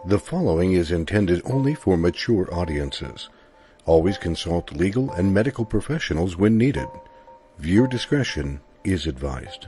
The following is intended only for mature audiences. Always consult legal and medical professionals when needed. Viewer discretion is advised.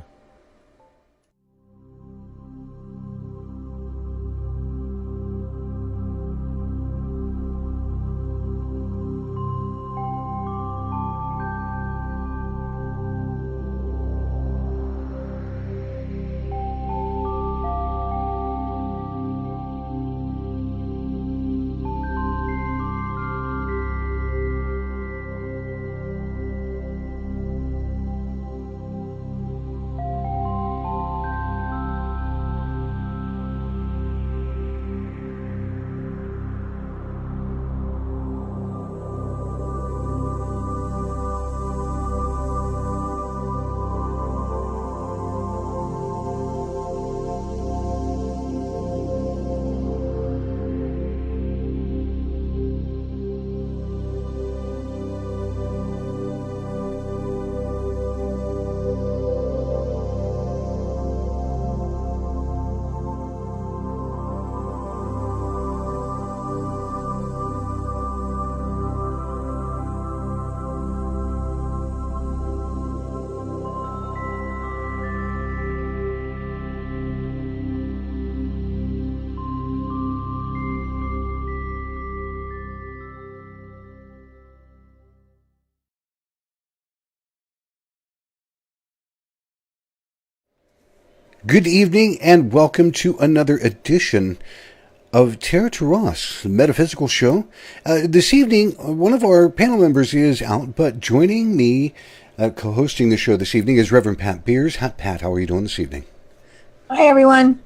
Good evening and welcome to another edition of Terra Turas, the metaphysical show. This evening, one of our panel members is out, but joining me, co-hosting the show this evening is Reverend Pat Beers. Pat, how are you doing this evening? Hi, everyone.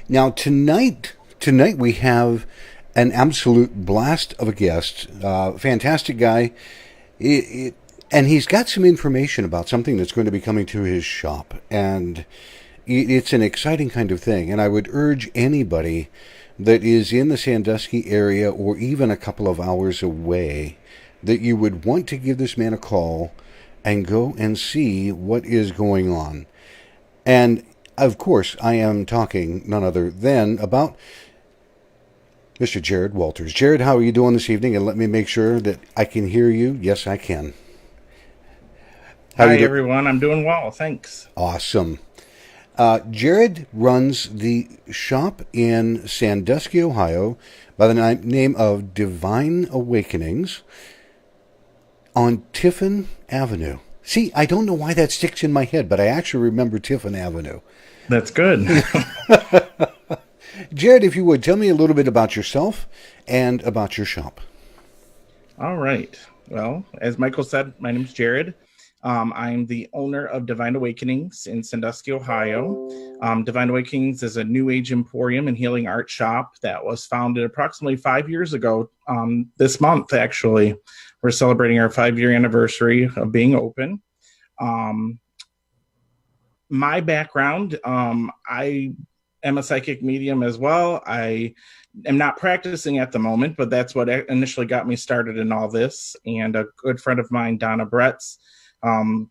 Now, tonight we have an absolute blast of a guest, fantastic guy, and he's got some information about something that's going to be coming to his shop, and it's an exciting kind of thing, and I would urge anybody that is in the Sandusky area or even a couple of hours away that you would want to give this man a call and go and see what is going on. And, of course, I am talking none other than about Mr. Jarrod Walters. Jarrod, how are you doing this evening? And let me make sure that I can hear you. Yes, I can. Hi, everyone. I'm doing well. Thanks. Awesome. Jarrod runs the shop in Sandusky, Ohio, by the name of Divine Awakenings on Tiffin Avenue. See, I don't know why that sticks in my head, but I actually remember Tiffin Avenue. That's good. Jarrod, if you would, tell me a little bit about yourself and about your shop. All right. Well, as Michael said, my name is Jarrod. I'm the owner of Divine Awakenings in Sandusky, Ohio. Divine Awakenings is a new age emporium and healing art shop that was founded approximately 5 years ago. This month, actually, we're celebrating our 5-year anniversary of being open. My background, I am a psychic medium as well. I am not practicing at the moment, but that's what initially got me started in all this. And a good friend of mine, Donna Bretz,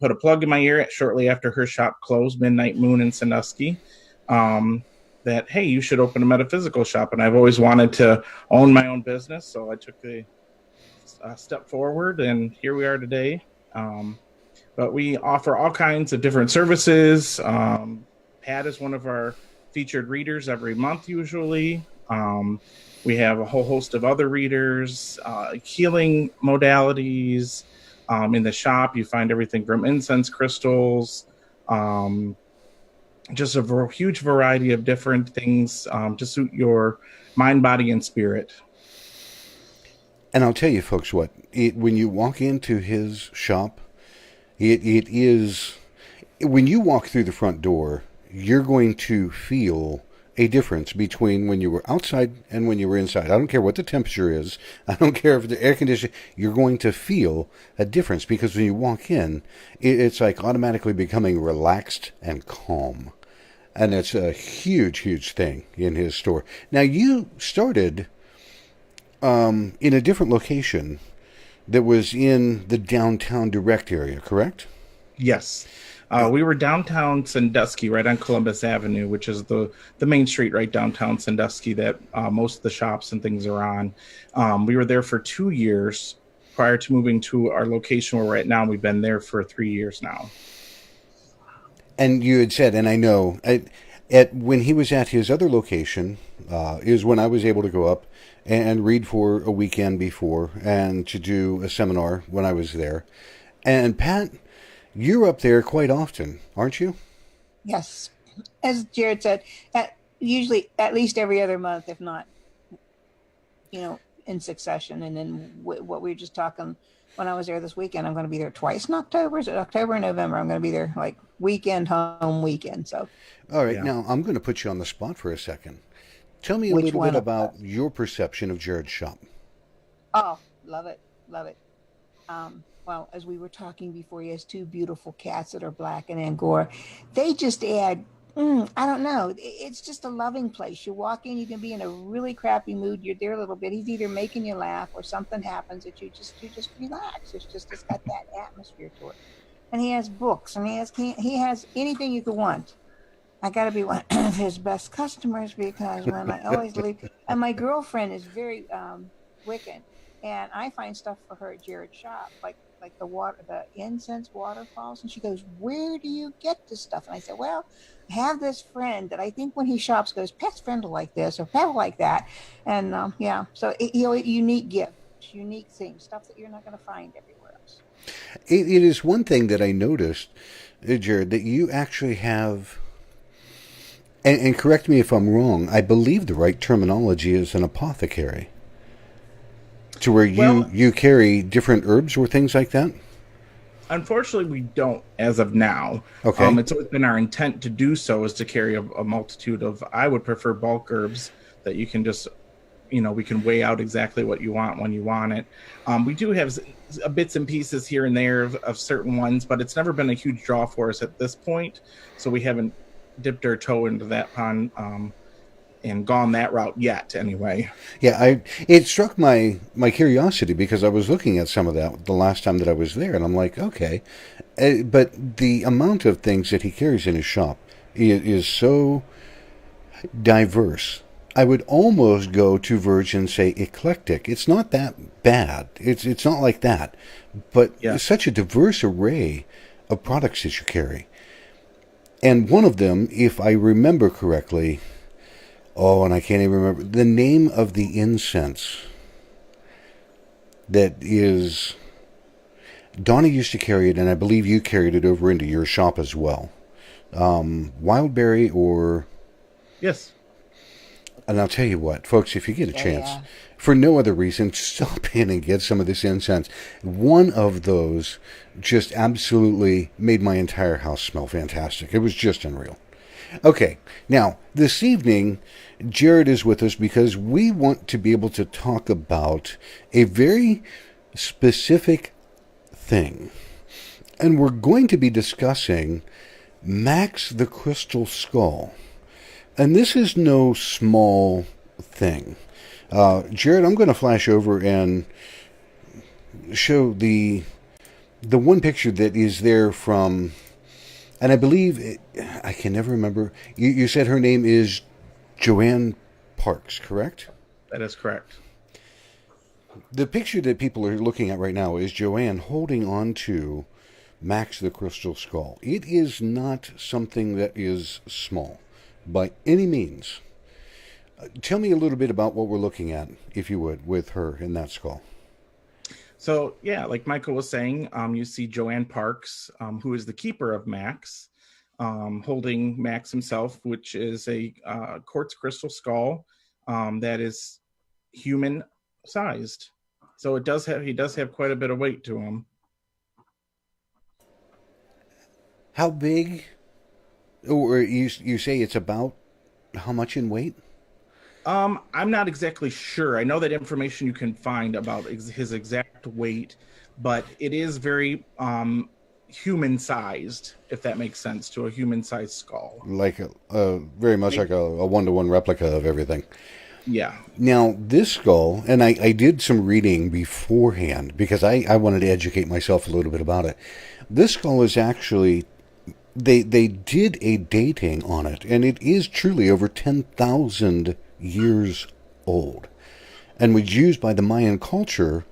put a plug in my ear shortly after her shop closed, Midnight Moon in Sandusky, that, hey, you should open a metaphysical shop. And I've always wanted to own my own business, so I took the step forward, and here we are today. But we offer all kinds of different services. Pat is one of our featured readers every month, usually. We have a whole host of other readers, healing modalities. In the shop, you find everything from incense crystals, just a huge variety of different things to suit your mind, body, and spirit. And I'll tell you, folks, when you walk into his shop, it is, when you walk through the front door, you're going to feel a difference between when you were outside and when you were inside. I don't care what the temperature is. I don't care if the air conditioning, you're going to feel a difference because when you walk in, it's like automatically becoming relaxed and calm. And it's a huge, huge thing in his store. Now, you started in a different location that was in the downtown direct area, correct? Yes. We were downtown Sandusky, right on Columbus Avenue, which is the main street right downtown Sandusky that most of the shops and things are on. We were there for 2 years prior to moving to our location where we're at now. We've been there for 3 years now. And you had said, and I know, when he was at his other location, is when I was able to go up and read for a weekend before and to do a seminar when I was there. And Pat, you're up there quite often, aren't you? Yes. As Jarrod said, usually at least every other month, if not, in succession. And then what we were just talking when I was there this weekend, I'm going to be there twice in October. Is it October and November? I'm going to be there like weekend, home, weekend. So. All right. Yeah. Now, I'm going to put you on the spot for a second. Tell me a little bit about your perception of Jarrod's shop. Oh, love it. Love it. Well, as we were talking before, he has 2 beautiful cats that are black and Angora. They just add, I don't know. It's just a loving place. You walk in, you can be in a really crappy mood. You're there a little bit. He's either making you laugh or something happens that you just relax. It's got that atmosphere to it. And he has books and he has anything you could want. I got to be one of his best customers because when I always leave, and my girlfriend is very Wiccan, and I find stuff for her at Jarrod's shop, like the incense waterfalls, and she goes, "Where do you get this stuff?" And I said, "Well, I have this friend that I think when he shops goes, Pat's friend will like this or Pat will like that," and so unique gifts, unique things, stuff that you're not going to find everywhere else. It is one thing that I noticed, Jarrod, that you actually have. And correct me if I'm wrong, I believe the right terminology is an apothecary. To where you carry different herbs or things like that? Unfortunately, we don't as of now. Okay. It's always been our intent to do so, is to carry a multitude of, I would prefer bulk herbs that you can just, we can weigh out exactly what you want when you want it. We do have bits and pieces here and there of certain ones, but it's never been a huge draw for us at this point. So we haven't dipped our toe into that pond and gone that route yet anyway. Yeah, it struck my curiosity because I was looking at some of that the last time that I was there, and I'm like, okay. But the amount of things that he carries in his shop is so diverse. I would almost go to verge and say eclectic. It's not that bad. It's not like that. But it's such a diverse array of products that you carry. And one of them, if I remember correctly, and I can't even remember, the name of the incense that is, Donna used to carry it, and I believe you carried it over into your shop as well. Wildberry or... Yes. And I'll tell you what, folks, if you get a chance, for no other reason, stop in and get some of this incense. One of those just absolutely made my entire house smell fantastic. It was just unreal. Okay, now, this evening, Jarrod is with us because we want to be able to talk about a very specific thing. And we're going to be discussing Max the Crystal Skull. And this is no small thing. Jarrod, I'm going to flash over and show the one picture that is there from, and I believe, I can never remember, you said her name is Joanne Parks, correct? That is correct. The picture that people are looking at right now is Joanne holding on to Max the Crystal Skull. It is not something that is small by any means. Tell me a little bit about what we're looking at, if you would, with her in that skull. So, like Michael was saying, you see Joanne Parks, who is the keeper of Max, holding Max himself, which is a quartz crystal skull that is human-sized. So he does have quite a bit of weight to him. How big? Or you say it's about how much in weight? I'm not exactly sure. I know that information you can find about his exact weight, but it is very human-sized, if that makes sense, to a human-sized skull. Like very much like a one-to-one replica of everything. Yeah. Now, this skull, and I did some reading beforehand because I wanted to educate myself a little bit about it. This skull is actually they did a dating on it, and it is truly over 10,000 years old, and was used by the Mayan culture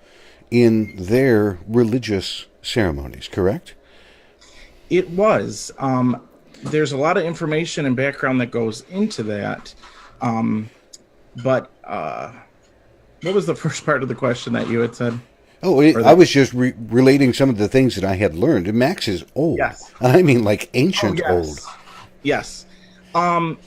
in their religious ceremonies. Correct? It was. There's a lot of information and background that goes into that. But what was the first part of the question that you had said? Oh, I was just relating some of the things that I had learned. Max is old. Yes. And I mean like ancient Oh, old. yes.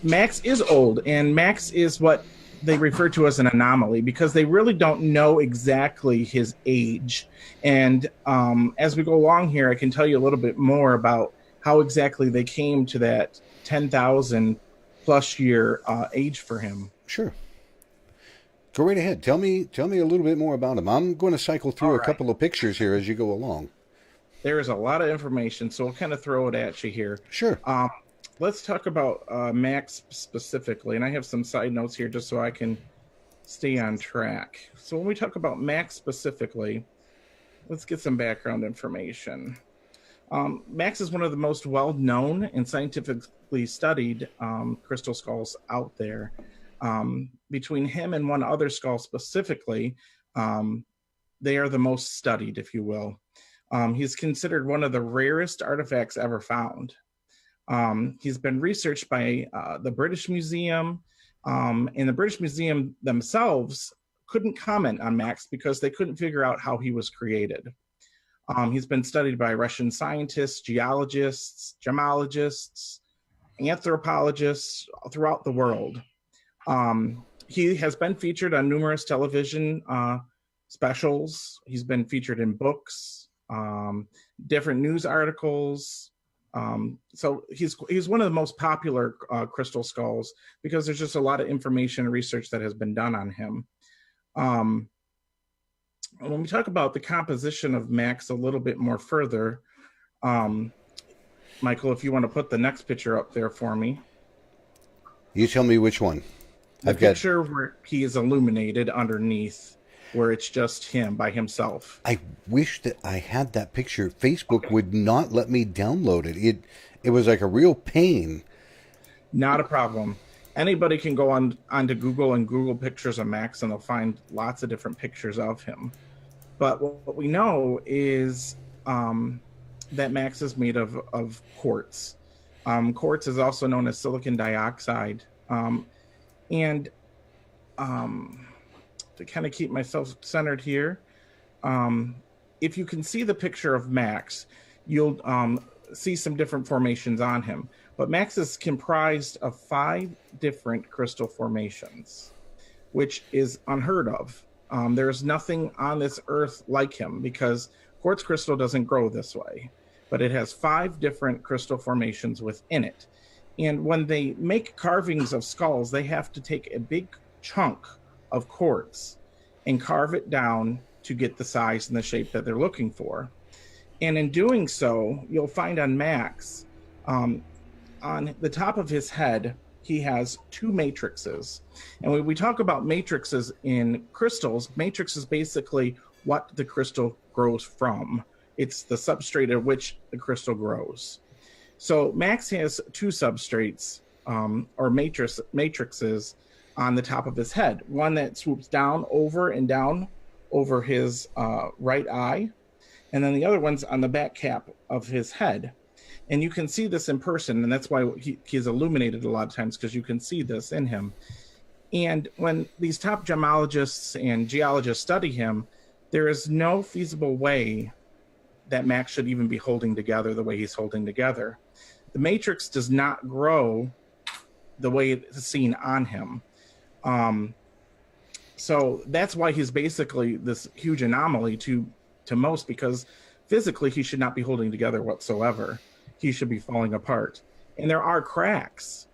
Max is old, and Max is what they refer to as an anomaly because they really don't know exactly his age. And as we go along here, I can tell you a little bit more about how exactly they came to that 10,000 plus year age for him. Sure. Go right ahead. Tell me a little bit more about him. I'm going to cycle through a couple of pictures here as you go along. There is a lot of information, so I'll kind of throw it at you here. Sure. Let's talk about Max specifically, and I have some side notes here just so I can stay on track. So when we talk about Max specifically, let's get some background information. Max is one of the most well-known and scientifically studied crystal skulls out there. Between him and one other skull specifically, they are the most studied, if you will. He's considered one of the rarest artifacts ever found. He's been researched by the British Museum, and the British Museum themselves couldn't comment on Max because they couldn't figure out how he was created. He's been studied by Russian scientists, geologists, gemologists, anthropologists throughout the world. He has been featured on numerous television specials. He's been featured in books, different news articles. So he's one of the most popular crystal skulls because there's just a lot of information and research that has been done on him. When we talk about the composition of Max a little bit more further, Michael, if you want to put the next picture up there for me. You tell me which one. The picture where he is illuminated underneath, where it's just him by himself. I wish that I had that picture. Facebook would not let me download it. It was like a real pain. Not a problem. Anybody can go onto Google and Google pictures of Max, and they'll find lots of different pictures of him. But what we know is that Max is made of quartz. Quartz is also known as silicon dioxide. And to kind of keep myself centered here, if you can see the picture of Max, you'll see some different formations on him. But Max is comprised of 5 different crystal formations, which is unheard of. There's nothing on this earth like him because quartz crystal doesn't grow this way, but it has 5 different crystal formations within it. And when they make carvings of skulls, they have to take a big chunk of quartz and carve it down to get the size and the shape that they're looking for. And in doing so, you'll find on Max, on the top of his head, he has 2 matrices. And when we talk about matrices in crystals, matrix is basically what the crystal grows from. It's the substrate of which the crystal grows. So Max has 2 substrates or matrices on the top of his head. One that swoops down over his right eye, and then the other one's on the back cap of his head. And you can see this in person, and that's why he's illuminated a lot of times, because you can see this in him. And when these top gemologists and geologists study him, there is no feasible way that Max should even be holding together the way he's holding together. The matrix does not grow the way it's seen on him. So that's why he's basically this huge anomaly to most, because physically he should not be holding together whatsoever. He should be falling apart. And there are cracks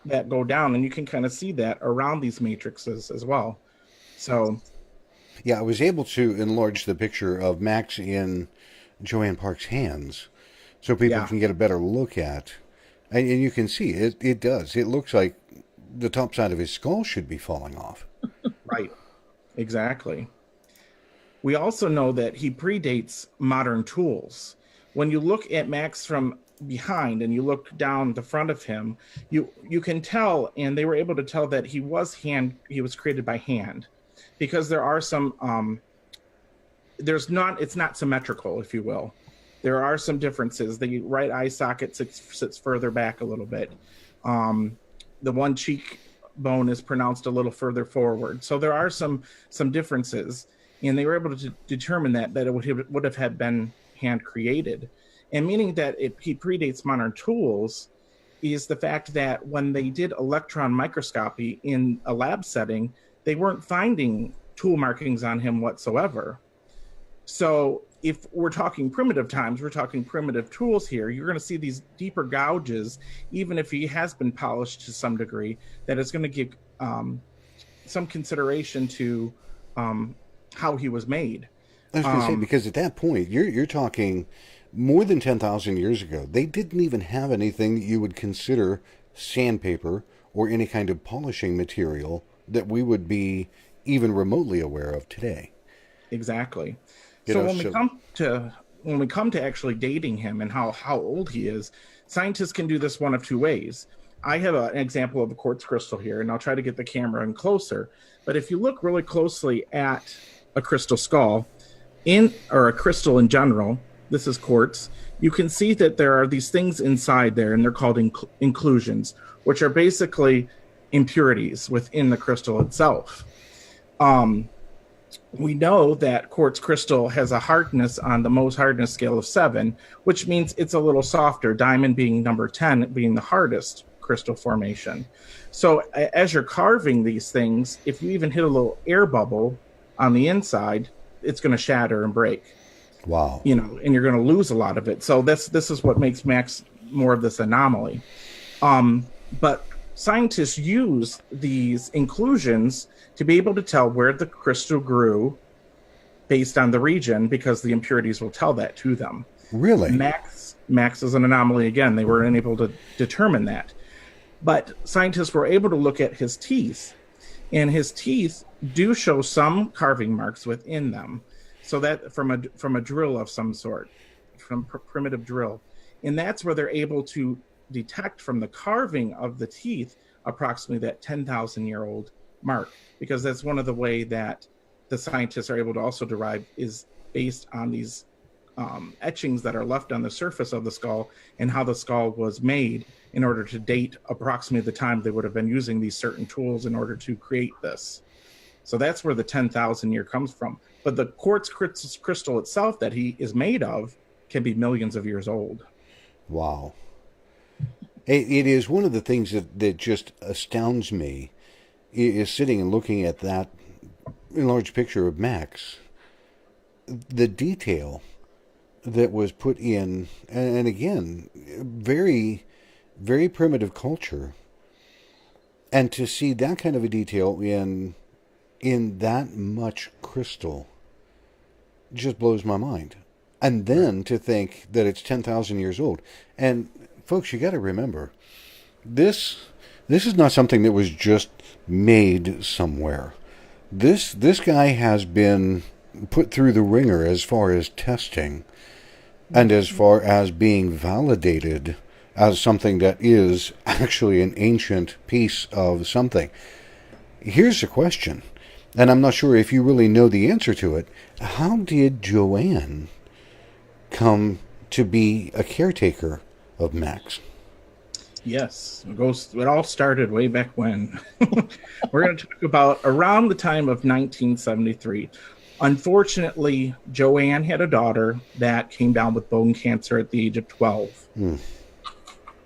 that go down, and you can kind of see that around these matrices as well. So, yeah, I was able to enlarge the picture of Max in Joanne Park's hands so people can get a better look at. And you can see it does. It looks like the top side of his skull should be falling off. Right. Exactly. We also know that he predates modern tools. When you look at Max from behind and you look down the front of him, you can tell, and they were able to tell that he was created by hand, because there are some it's not symmetrical, if you will. There are some differences. The right eye socket sits further back a little bit. The one cheek bone is pronounced a little further forward. So there are some differences, and they were able to determine that it would have had been hand created. And meaning that he predates modern tools is the fact that when they did electron microscopy in a lab setting, they weren't finding tool markings on him whatsoever. So if we're talking primitive times, we're talking primitive tools here, you're going to see these deeper gouges, even if he has been polished to some degree, that is going to give some consideration to how he was made. I was going to say, because at that point, you're talking more than 10,000 years ago. They didn't even have anything that you would consider sandpaper or any kind of polishing material that we would be even remotely aware of today. Exactly. When we come to actually dating him and how old he is, scientists can do this one of two ways. I have an example of a quartz crystal here, and I'll try to get the camera in closer. But if you look really closely at a crystal skull, or a crystal in general, this is quartz, you can see that there are these things inside there, and they're called inclusions, which are basically impurities within the crystal itself. We know that quartz crystal has a hardness on the Mohs hardness scale of 7, which means it's a little softer, diamond being number 10, being the hardest crystal formation. So as you're carving these things, if you even hit a little air bubble on the inside, it's going to shatter and break. Wow. And you're going to lose a lot of it. So this is what makes Max more of this anomaly. But scientists use these inclusions to be able to tell where the crystal grew based on the region, because the impurities will tell that to them. Really? Max is an anomaly again. They weren't able to determine that. But scientists were able to look at his teeth, and his teeth do show some carving marks within them. So that from a drill of some sort, from primitive drill. And that's where they're able to detect from the carving of the teeth approximately that 10,000-year-old mark, because that's one of the way that the scientists are able to also derive is based on these etchings that are left on the surface of the skull and how the skull was made in order to date approximately the time they would have been using these certain tools in order to create this. So that's where the 10,000 year comes from. But the quartz crystal itself that he is made of can be millions of years old. Wow. It is one of the things that just astounds me is sitting and looking at that enlarged picture of Max. The detail that was put in, and again, very, very primitive culture. And to see that kind of a detail in that much crystal just blows my mind. And then to think that it's 10,000 years old. And folks, you got to remember, this is not something that was just made somewhere. This guy has been put through the ringer as far as testing and as far as being validated as something that is actually an ancient piece of something. Here's a question, and I'm not sure if you really know the answer to it. How did Joanne come to be a caretaker of Max? Yes, it all started way back when. We're going to talk about around the time of 1973. Unfortunately, Joanne had a daughter that came down with bone cancer at the age of 12.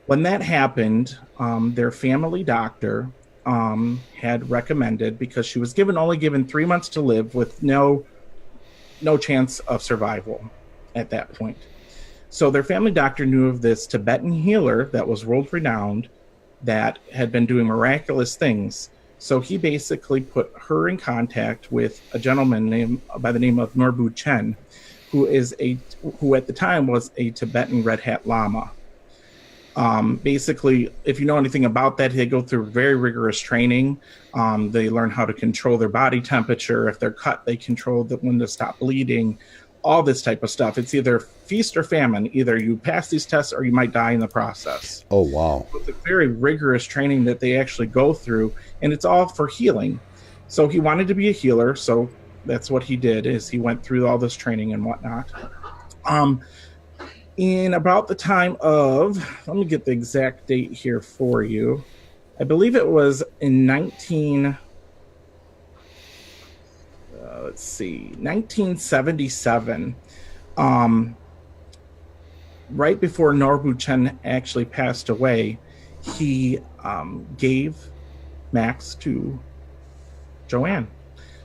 When that happened, their family doctor had recommended, because she was only given 3 months to live with no chance of survival at that point. So their family doctor knew of this Tibetan healer that was world renowned that had been doing miraculous things. So he basically put her in contact with a gentleman by the name of Norbu Chen, who at the time was a Tibetan Red Hat Lama. Basically, if you know anything about that, they go through very rigorous training. They learn how to control their body temperature. If they're cut, they control when to stop bleeding. all this type of stuff. It's either feast or famine. Either you pass these tests or you might die in the process. Oh, wow. It's a very rigorous training that they actually go through, and it's all for healing. So he wanted to be a healer, so that's what he did, is he went through all this training and whatnot. In about the time of, let me get the exact date here for you. I believe it was in 1977, right before Norbu Chen actually passed away, he gave Max to Joanne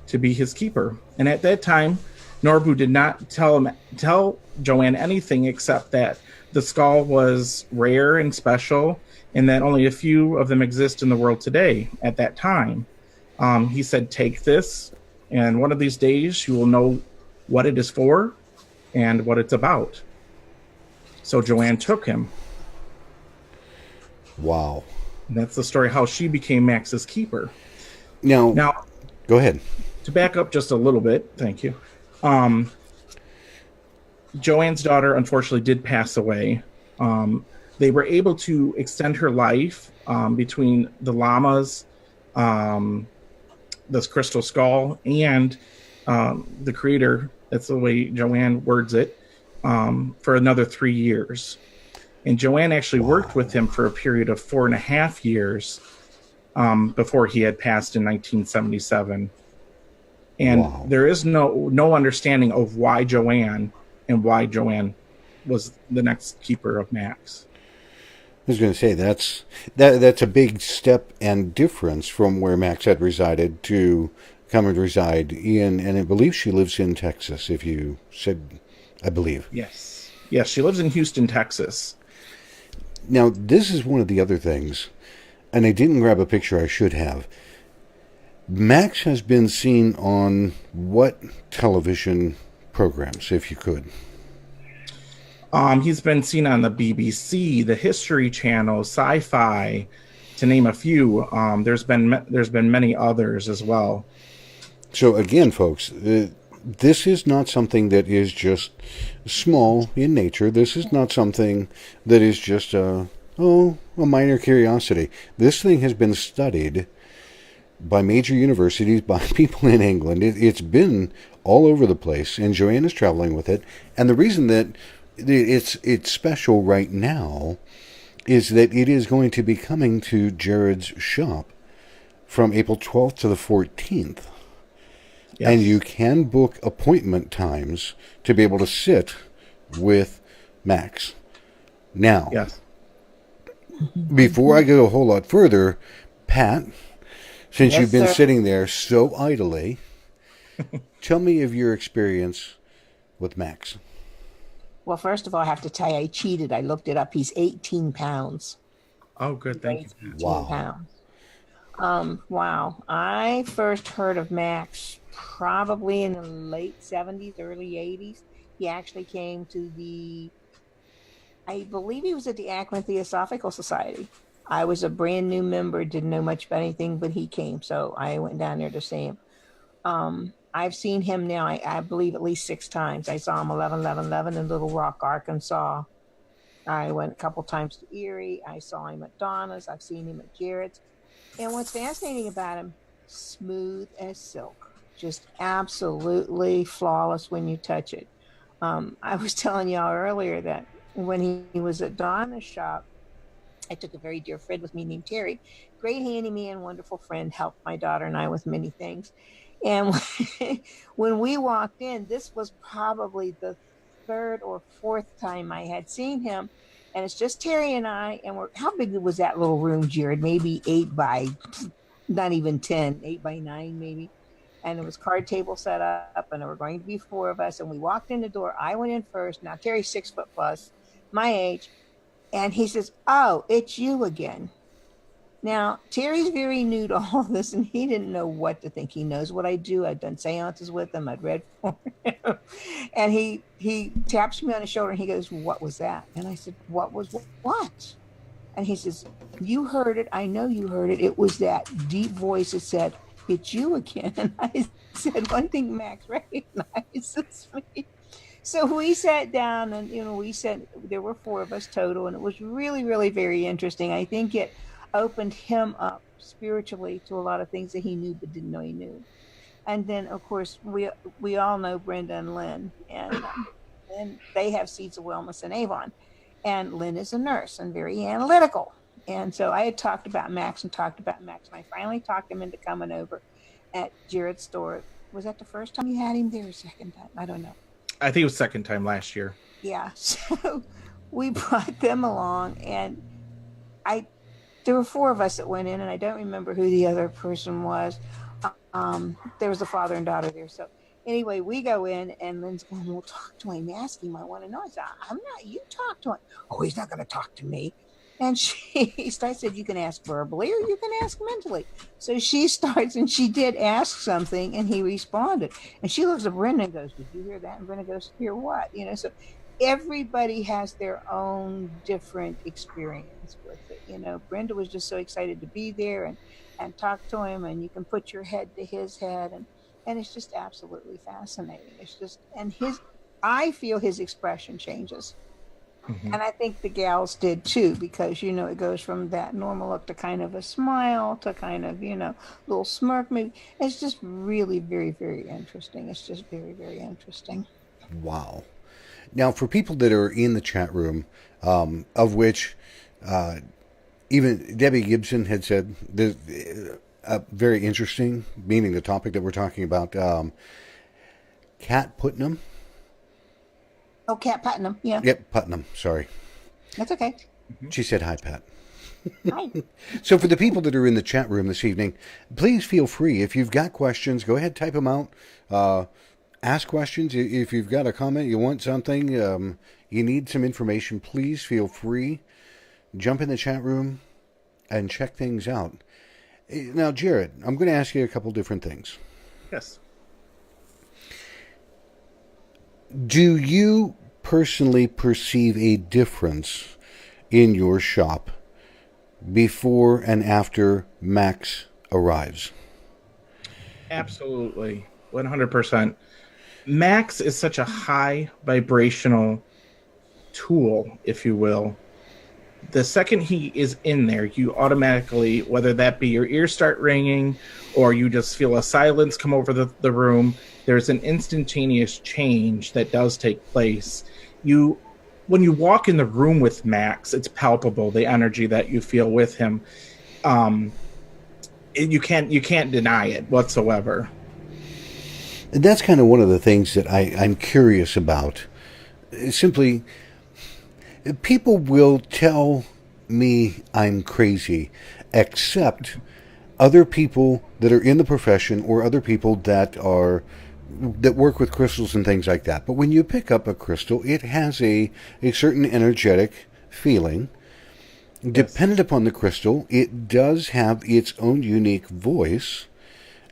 to be his keeper. And at that time, Norbu did not tell Joanne anything except that the skull was rare and special, and that only a few of them exist in the world today at that time. He said, take this, and one of these days you will know what it is for and what it's about. So Joanne took him. Wow. And that's the story how she became Max's keeper. Now, go ahead. To back up just a little bit, thank you. Joanne's daughter unfortunately did pass away. They were able to extend her life between the llamas, this crystal skull, and the creator, that's the way Joanne words it, for another 3 years. And Joanne actually worked with him for a period of 4.5 years before he had passed in 1977. And there is no understanding of why Joanne was the next keeper of Max. I was going to say that's a big step and difference from where Max had resided to come and reside in, and I believe she lives in Texas. If you said, I believe. Yes, she lives in Houston, Texas. Now, this is one of the other things, and I didn't grab a picture. I should have. Max has been seen on what television programs, if you could? He's been seen on the BBC, the History Channel, Sci-Fi, to name a few. There's been many others as well. So again, folks, this is not something that is just small in nature. This is not something that is just a minor curiosity. This thing has been studied by major universities, by people in England. It's been all over the place, and Joanne is traveling with it. And the reason that it's special right now is that it is going to be coming to Jarrod's shop from April 12th to the 14th. Yes. And you can book appointment times to be able to sit with Max. Now, yes. Before I go a whole lot further, Pat, since you've been sitting there so idly, tell me of your experience with Max. Well, first of all, I have to tell you, I cheated. I looked it up. He's 18 pounds. Oh, good. Thank you. 18 pounds. Wow. I first heard of Max probably in the late 70s, early 80s. He actually came to I believe he was at the Akron Theosophical Society. I was a brand new member, didn't know much about anything, but he came. So I went down there to see him. I've seen him now, I believe, at least 6 times. I saw him 11 in Little Rock, Arkansas. I went a couple times to Erie. I saw him at Donna's. I've seen him at Jarrod's. And what's fascinating about him, smooth as silk. Just absolutely flawless when you touch it. I was telling y'all earlier that when he was at Donna's shop, I took a very dear friend with me named Terry. Great handyman, wonderful friend, helped my daughter and I with many things. And when we walked in, this was probably the 3rd or 4th time I had seen him. And it's just Terry and I. And how big was that little room, Jarrod? Maybe 8 by, not even 10, 8 by 9 maybe. And there was card table set up, and there were going to be 4 of us. And we walked in the door. I went in first. Now Terry's 6 foot plus, my age. And he says, "Oh, it's you again." Now, Terry's very new to all this, and he didn't know what to think. He knows what I do. I've done seances with him. I'd read for him. And he taps me on the shoulder, and he goes, "What was that?" And I said, "What was what?" And he says, "You heard it. I know you heard it. It was that deep voice that said, 'It's you again.'" And I said, "One thing Max recognizes me." So we sat down and, there were four of us total, and it was really, really very interesting. I think it opened him up spiritually to a lot of things that he knew but didn't know he knew. And then, of course, we all know Brenda and Lynn, and they have Seeds of Wellness in Avon. And Lynn is a nurse and very analytical. And so I had talked about Max, and I finally talked him into coming over at Jarrod's store. Was that the first time you had him there, or second time? I don't know. I think it was second time last year. Yeah. So we brought them along, and there were four of us that went in, and I don't remember who the other person was. There was a father and daughter there. So anyway, we go in, and Lynn's going, "We'll talk to him, ask him. I want to know." I said, "I'm not, you talk to him." "Oh, he's not going to talk to me." And I said, "You can ask verbally or you can ask mentally." So she starts, and she did ask something, and he responded. And she looks at Brenda and goes, "Did you hear that?" And Brenda goes, "Hear what?" So everybody has their own different experience with it. Brenda was just so excited to be there and talk to him, and you can put your head to his head, and it's just absolutely fascinating. It's just, and I feel his expression changes. Mm-hmm. And I think the gals did too, because, it goes from that normal look to kind of a smile to kind of, little smirk maybe. It's just really very, very interesting. It's just very, very interesting. Wow. Now, for people that are in the chat room, of which even Debbie Gibson had said, very interesting, meaning the topic that we're talking about, Kat Putnam. Oh, Kat Putnam, yeah. Yep, Putnam, sorry. That's okay. She said hi, Pat. Hi. So for the people that are in the chat room this evening, please feel free. If you've got questions, go ahead, type them out. Ask questions. If you've got a comment, you want something, you need some information, please feel free. Jump in the chat room and check things out. Now, Jarrod, I'm going to ask you a couple different things. Yes. Do you personally perceive a difference in your shop before and after Max arrives? Absolutely. 100%. Max is such a high vibrational tool, if you will. The second he is in there, you automatically, whether that be your ears start ringing or you just feel a silence come over the room, there's an instantaneous change that does take place. When you walk in the room with Max, it's palpable, the energy that you feel with him. You can't deny it whatsoever. And that's kind of one of the things that I'm curious about. Simply, people will tell me I'm crazy, except other people that are in the profession or other people that work with crystals and things like that. But when you pick up a crystal, it has a certain energetic feeling. Yes. Dependent upon the crystal, it does have its own unique voice,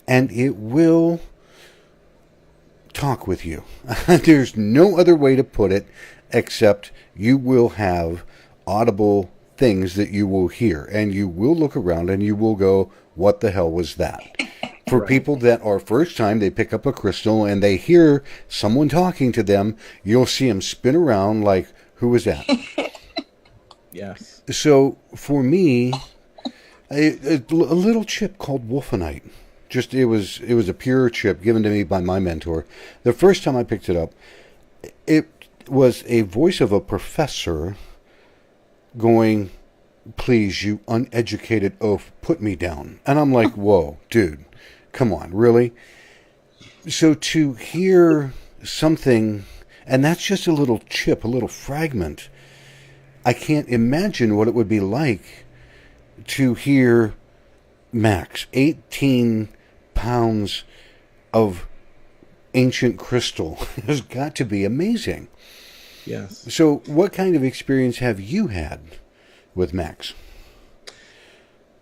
and it will talk with you. There's no other way to put it except you will have audible things that you will hear, and you will look around and you will go, "What the hell was that?" For right. People that are first time, they pick up a crystal and they hear someone talking to them, you'll see them spin around like, "Who was that?" Yes. So for me, a little chip called wolfenite. It was a pure chip given to me by my mentor. The first time I picked it up, it was a voice of a professor going, "Please, you uneducated oaf, put me down." And I'm like, whoa, dude, come on, really? So to hear something, and that's just a little chip, a little fragment, I can't imagine what it would be like to hear Max, 18 pounds of ancient crystal. Has got to be amazing. Yes. So what kind of experience have you had with Max?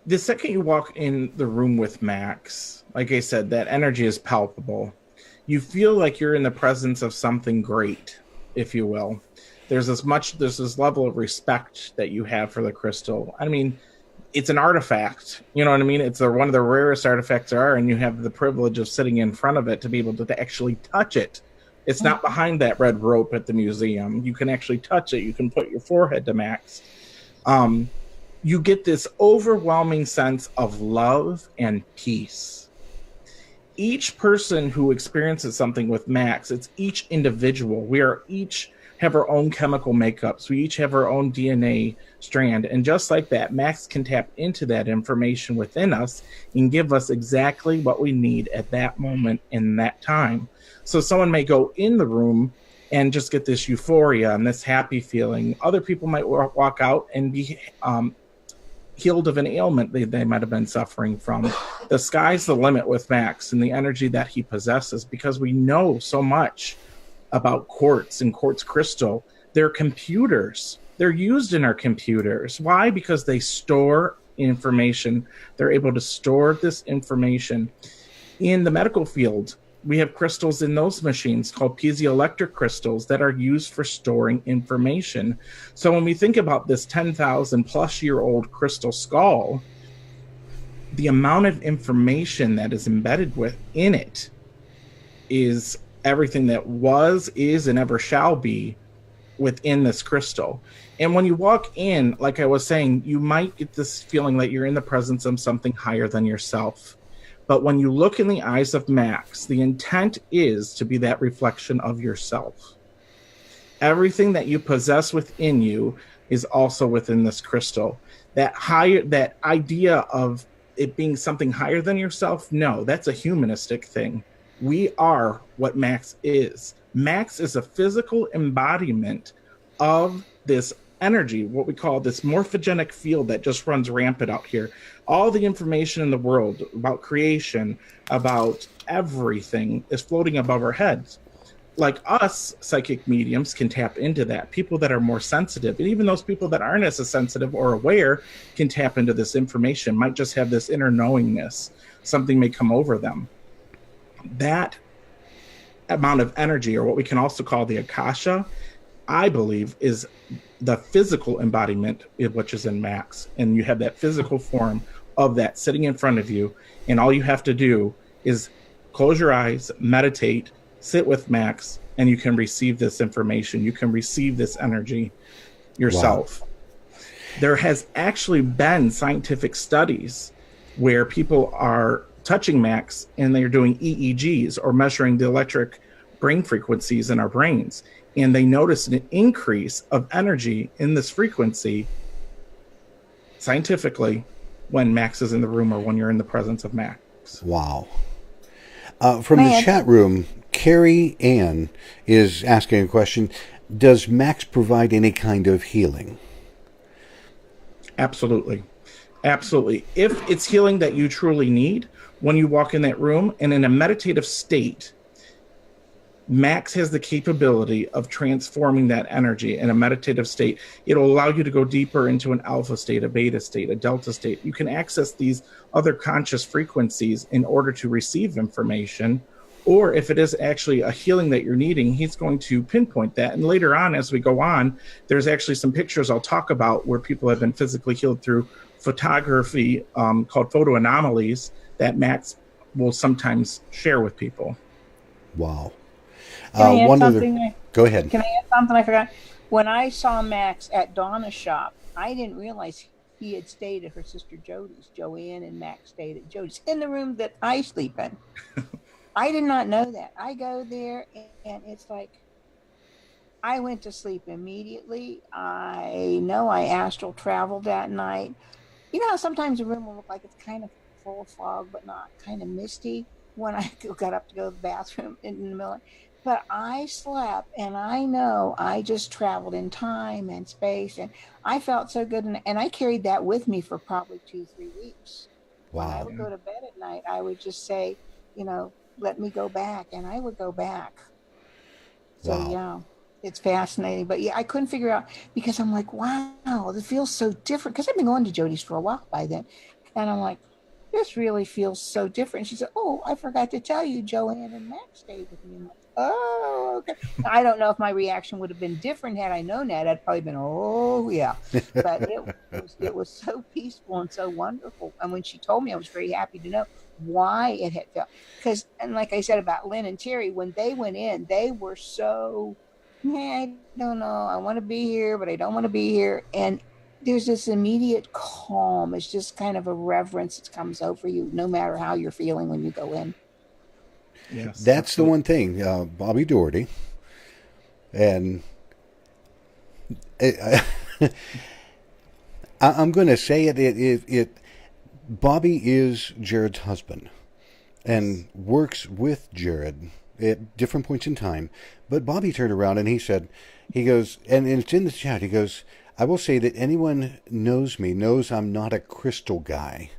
The second you walk in the room with Max, like I said, that energy is palpable. You feel like you're in the presence of something great, if you will. There's this level of respect that you have for the crystal. I mean, it's an artifact, you know what I mean? It's one of the rarest artifacts there are, and you have the privilege of sitting in front of it to be able to actually touch it It's not behind that red rope at the museum. You can actually touch it. You can put your forehead to Max. You get this overwhelming sense of love and peace. Each person who experiences something with Max, it's each individual. We are each have our own chemical makeups. We each have our own DNA strand. And just like that, Max can tap into that information within us and give us exactly what we need at that moment in that time. So someone may go in the room and just get this euphoria and this happy feeling. Other people might walk out and be healed of an ailment they might have been suffering from. The sky's the limit with Max and the energy that he possesses, because we know so much about quartz and quartz crystal. They're computers. They're used in our computers. Why? Because they store information. They're able to store this information. In the medical field, we have crystals in those machines called piezoelectric crystals that are used for storing information. So when we think about this 10,000 plus year old crystal skull, the amount of information that is embedded within it is everything that was, is, and ever shall be within this crystal. And when you walk in, like I was saying, you might get this feeling that you're in the presence of something higher than yourself. But when you look in the eyes of Max, the intent is to be that reflection of yourself. Everything that you possess within you is also within this crystal. That idea of it being something higher than yourself, no, that's a humanistic thing. We are what Max is. Max is a physical embodiment of this energy, what we call this morphogenic field that just runs rampant out here. All the information in the world about creation, about everything, is floating above our heads. Like us, psychic mediums can tap into that. People that are more sensitive, and even those people that aren't as sensitive or aware, can tap into this information, might just have this inner knowingness. Something may come over them. That amount of energy, or what we can also call the Akasha, I believe is the physical embodiment, which is in Max. And you have that physical form of that sitting in front of you. And all you have to do is close your eyes, meditate, sit with Max, and you can receive this information. You can receive this energy yourself. Wow. There has actually been scientific studies where people are touching Max and they're doing EEGs, or measuring the electric brain frequencies in our brains. And they noticed an increase of energy in this frequency scientifically when Max is in the room, or when you're in the presence of Max. Wow. From the chat room, Carrie Ann is asking a question. Does Max provide any kind of healing? Absolutely. Absolutely. If it's healing that you truly need, when you walk in that room and in a meditative state, Max has the capability of transforming that energy in a meditative state. It'll allow you to go deeper into an alpha state, a beta state, a delta state. You can access these other conscious frequencies in order to receive information. Or if it is actually a healing that you're needing, he's going to pinpoint that. And later on, as we go on, there's actually some pictures I'll talk about where people have been physically healed through photography called photo anomalies that Max will sometimes share with people. Wow. Go ahead. Can I add something I forgot? When I saw Max at Donna's shop, I didn't realize he had stayed at her sister Jody's. Joanne and Max stayed at Jody's in the room that I sleep in. I did not know that. I go there and it's like, I went to sleep immediately. I know I astral traveled that night. You know how sometimes a room will look like it's kind of full of fog, but not kind of misty when I got up to go to the bathroom in the middle. But I slept, and I know I just traveled in time and space, and I felt so good. And I carried that with me for probably 2-3 weeks. Wow. When I would go to bed at night, I would just say, let me go back, and I would go back. So, wow. Yeah, it's fascinating. But, yeah, I couldn't figure out, because I'm like, wow, this feels so different. Because I've been going to Jody's for a while by then. And I'm like, this really feels so different. She said, oh, I forgot to tell you, Joanne and Max stayed with me. I'm like, oh, okay. I don't know if my reaction would have been different had I known that. I'd probably been, oh, yeah. But it was so peaceful and so wonderful. And when she told me, I was very happy to know why it had felt. Because, and like I said about Lynn and Terry, when they went in, they were so, man, I don't know. I want to be here, but I don't want to be here. And there's this immediate calm. It's just kind of a reverence that comes over you, no matter how you're feeling when you go in. Yes, That's the absolutely. one thing, Bobby Doherty, and I, I'm going to say it. Bobby is Jarrod's husband and works with Jarrod at different points in time. But Bobby turned around and he said, he goes, and it's in the chat. He goes, I will say that anyone knows me knows I'm not a crystal guy.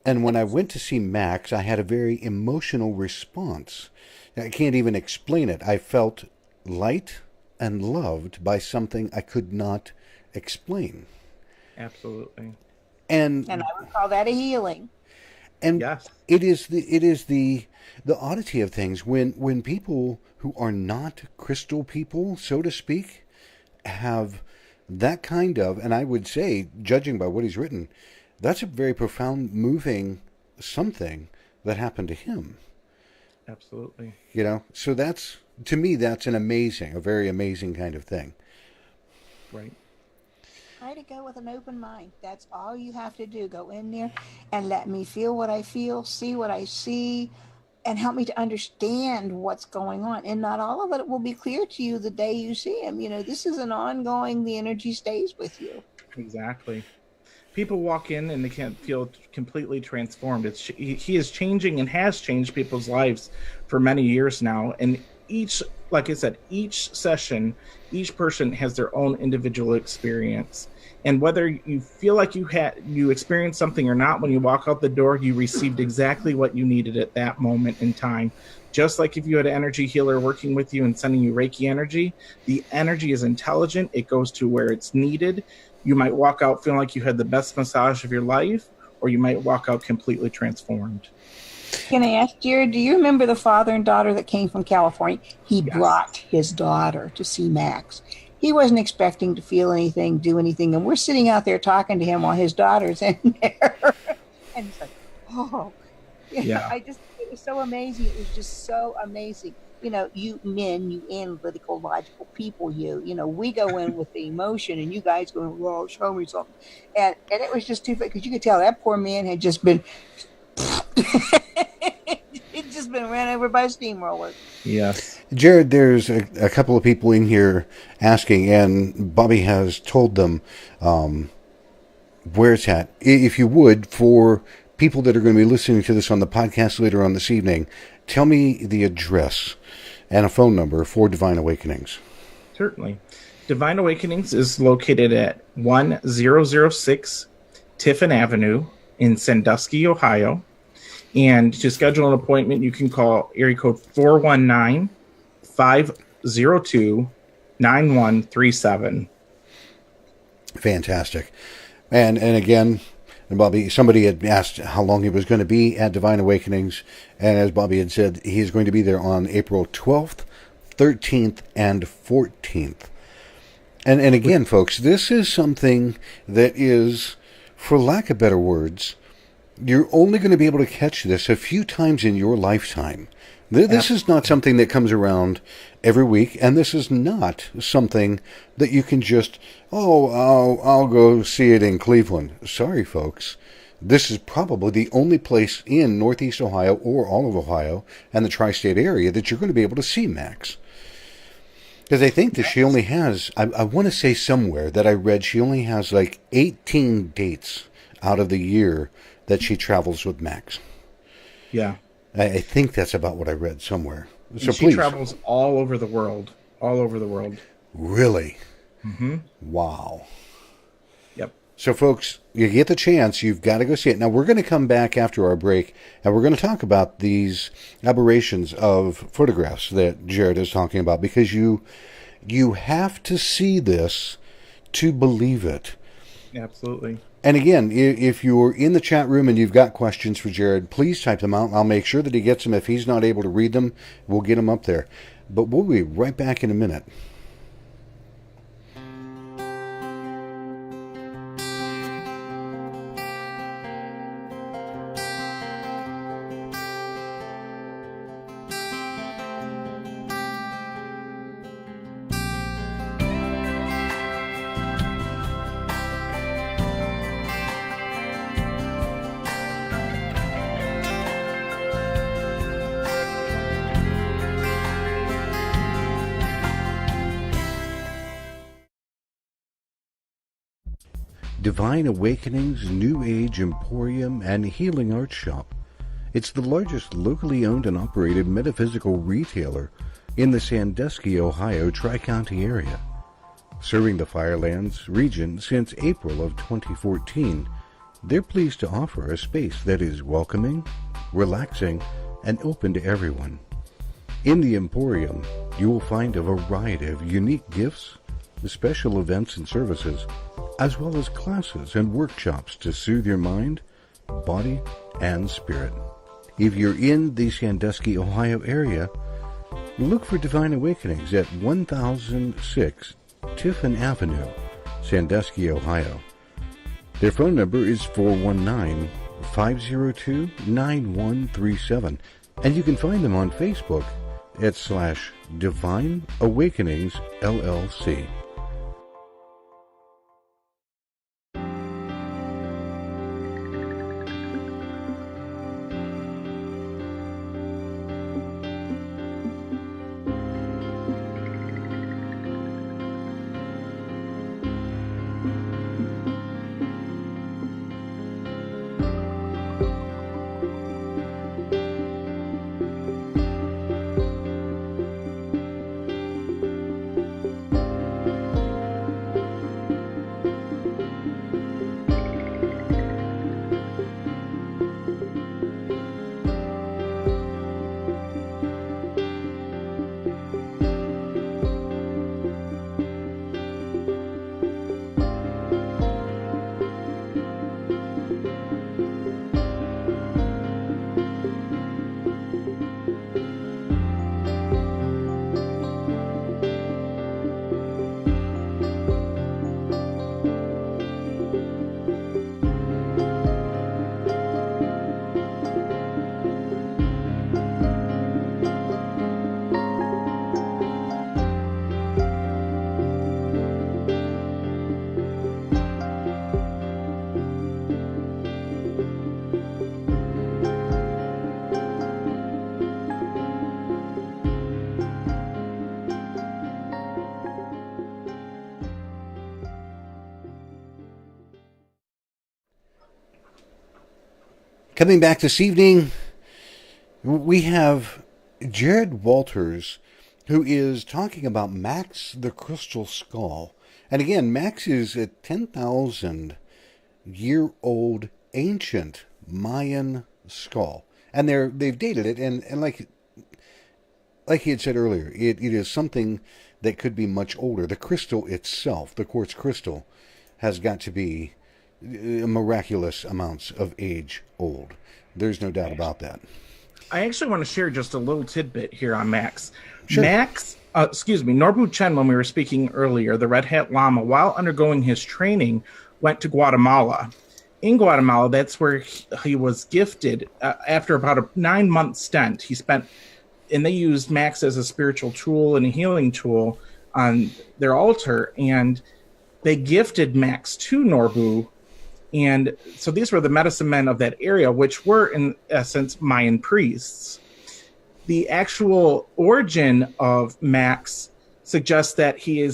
And when I went to see Max, I had a very emotional response. I can't even explain it. I felt light and loved by something I could not explain. Absolutely. And And I would call that a healing. and Yes. it is the oddity of things when people who are not crystal people, so to speak, have that kind of, and I would say, judging by what he's written, that's a very profound, moving something that happened to him. Absolutely. You know, so that's, to me, that's an amazing, a very amazing kind of thing. Right. Try to go with an open mind. That's all you have to do. Go in there and let me feel what I feel, see what I see, and help me to understand what's going on. And not all of it will be clear to you the day you see him. You know, this is an ongoing, the energy stays with you. Exactly. People walk in and they can't feel completely transformed. He is changing and has changed people's lives for many years now. And each, like I said, each session, each person has their own individual experience. And whether you feel like you experienced something or not, when you walk out the door, you received exactly what you needed at that moment in time. Just like if you had an energy healer working with you and sending you Reiki energy, the energy is intelligent. It goes to where it's needed. You might walk out feeling like you had the best massage of your life, or you might walk out completely transformed. Can I ask, Jared, do you remember the father and daughter that came from California? He Yes. brought his daughter to see Max. He wasn't expecting to feel anything, do anything. And we're sitting out there talking to him while his daughter's in there. And he's like, oh, Yeah. It was so amazing. It was just so amazing. You know, you men, you analytical, logical people, you know, we go in with the emotion and you guys go, well, show me something. And it was just too, because you could tell that poor man had just been, it's just been ran over by a steamroller. Yes. Jarrod, there's a couple of people in here asking, and Bobby has told them where it's at. If you would, for people that are going to be listening to this on the podcast later on this evening, tell me the address and a phone number for Divine Awakenings. Certainly. Divine Awakenings is located at 1006 Tiffin Avenue in Sandusky, Ohio. And to schedule an appointment, you can call area code 419-502-9137. Fantastic. And again, Bobby, somebody had asked how long he was going to be at Divine Awakenings, and as Bobby had said, he's going to be there on April 12th, 13th, and 14th. And again, folks, this is something that is, for lack of better words, you're only going to be able to catch this a few times in your lifetime. This is not something that comes around every week, and this is not something that you can just, I'll go see it in Cleveland. Sorry, folks. This is probably the only place in Northeast Ohio or all of Ohio and the tri-state area that you're going to be able to see Max. Because I think that she only has, I want to say somewhere that I read she only has like 18 dates out of the year that she travels with Max. Yeah. I think that's about what I read somewhere. So And she please. travels all over the world. All over the world. Really? Mm-hmm. Wow. Yep. So, folks, you get the chance, you've got to go see it. Now, we're going to come back after our break, and we're going to talk about these aberrations of photographs that Jarrod is talking about, because you have to see this to believe it. Absolutely. And again, if you're in the chat room and you've got questions for Jarrod, please type them out. I'll make sure that he gets them. If he's not able to read them, we'll get them up there. But we'll be right back in a minute. Divine Awakenings New Age Emporium and Healing Arts Shop. It's the largest locally owned and operated metaphysical retailer in the Sandusky, Ohio Tri-County area. Serving the Firelands region since April of 2014, they're pleased to offer a space that is welcoming, relaxing, and open to everyone. In the Emporium, you will find a variety of unique gifts, special events and services, as well as classes and workshops to soothe your mind, body, and spirit. If you're in the Sandusky, Ohio area, look for Divine Awakenings at 1006 Tiffin Avenue, Sandusky, Ohio. Their phone number is 419-502-9137, and you can find them on Facebook at /Divine Awakenings LLC. Coming back this evening, we have Jarrod Walters, who is talking about Max the Crystal Skull. And again, Max is a 10,000-year-old ancient Mayan skull. And they've dated it, and like he had said earlier, it is something that could be much older. The crystal itself, the quartz crystal, has got to be miraculous amounts of age old. There's no doubt about that. I actually want to share just a little tidbit here on Max. Sure. Norbu Chen, when we were speaking earlier, the Red Hat Lama, while undergoing his training, went to Guatemala. In Guatemala, that's where he was gifted after about a 9-month stint. He spent, and they used Max as a spiritual tool and a healing tool on their altar, and they gifted Max to Norbu. And so these were the medicine men of that area, which were, in essence, Mayan priests. The actual origin of Max suggests that he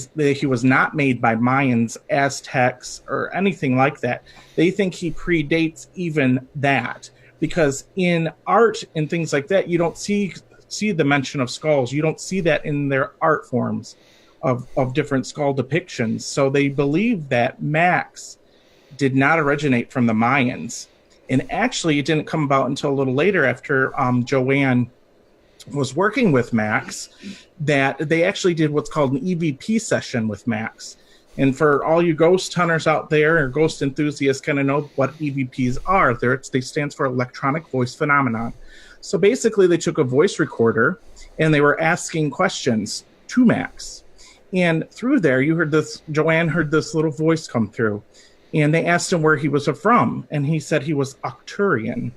was not made by Mayans, Aztecs, or anything like that. They think he predates even that, because in art and things like that, you don't see the mention of skulls. You don't see that in their art forms of different skull depictions. So they believe that Max did not originate from the Mayans. And actually, it didn't come about until a little later, after Joanne was working with Max, that they actually did what's called an EVP session with Max. And for all you ghost hunters out there, or ghost enthusiasts, kind of know what EVPs are. They stand for Electronic Voice Phenomenon. So basically, they took a voice recorder, and they were asking questions to Max. And through there, Joanne heard this little voice come through. And they asked him where he was from, and he said he was Arcturian.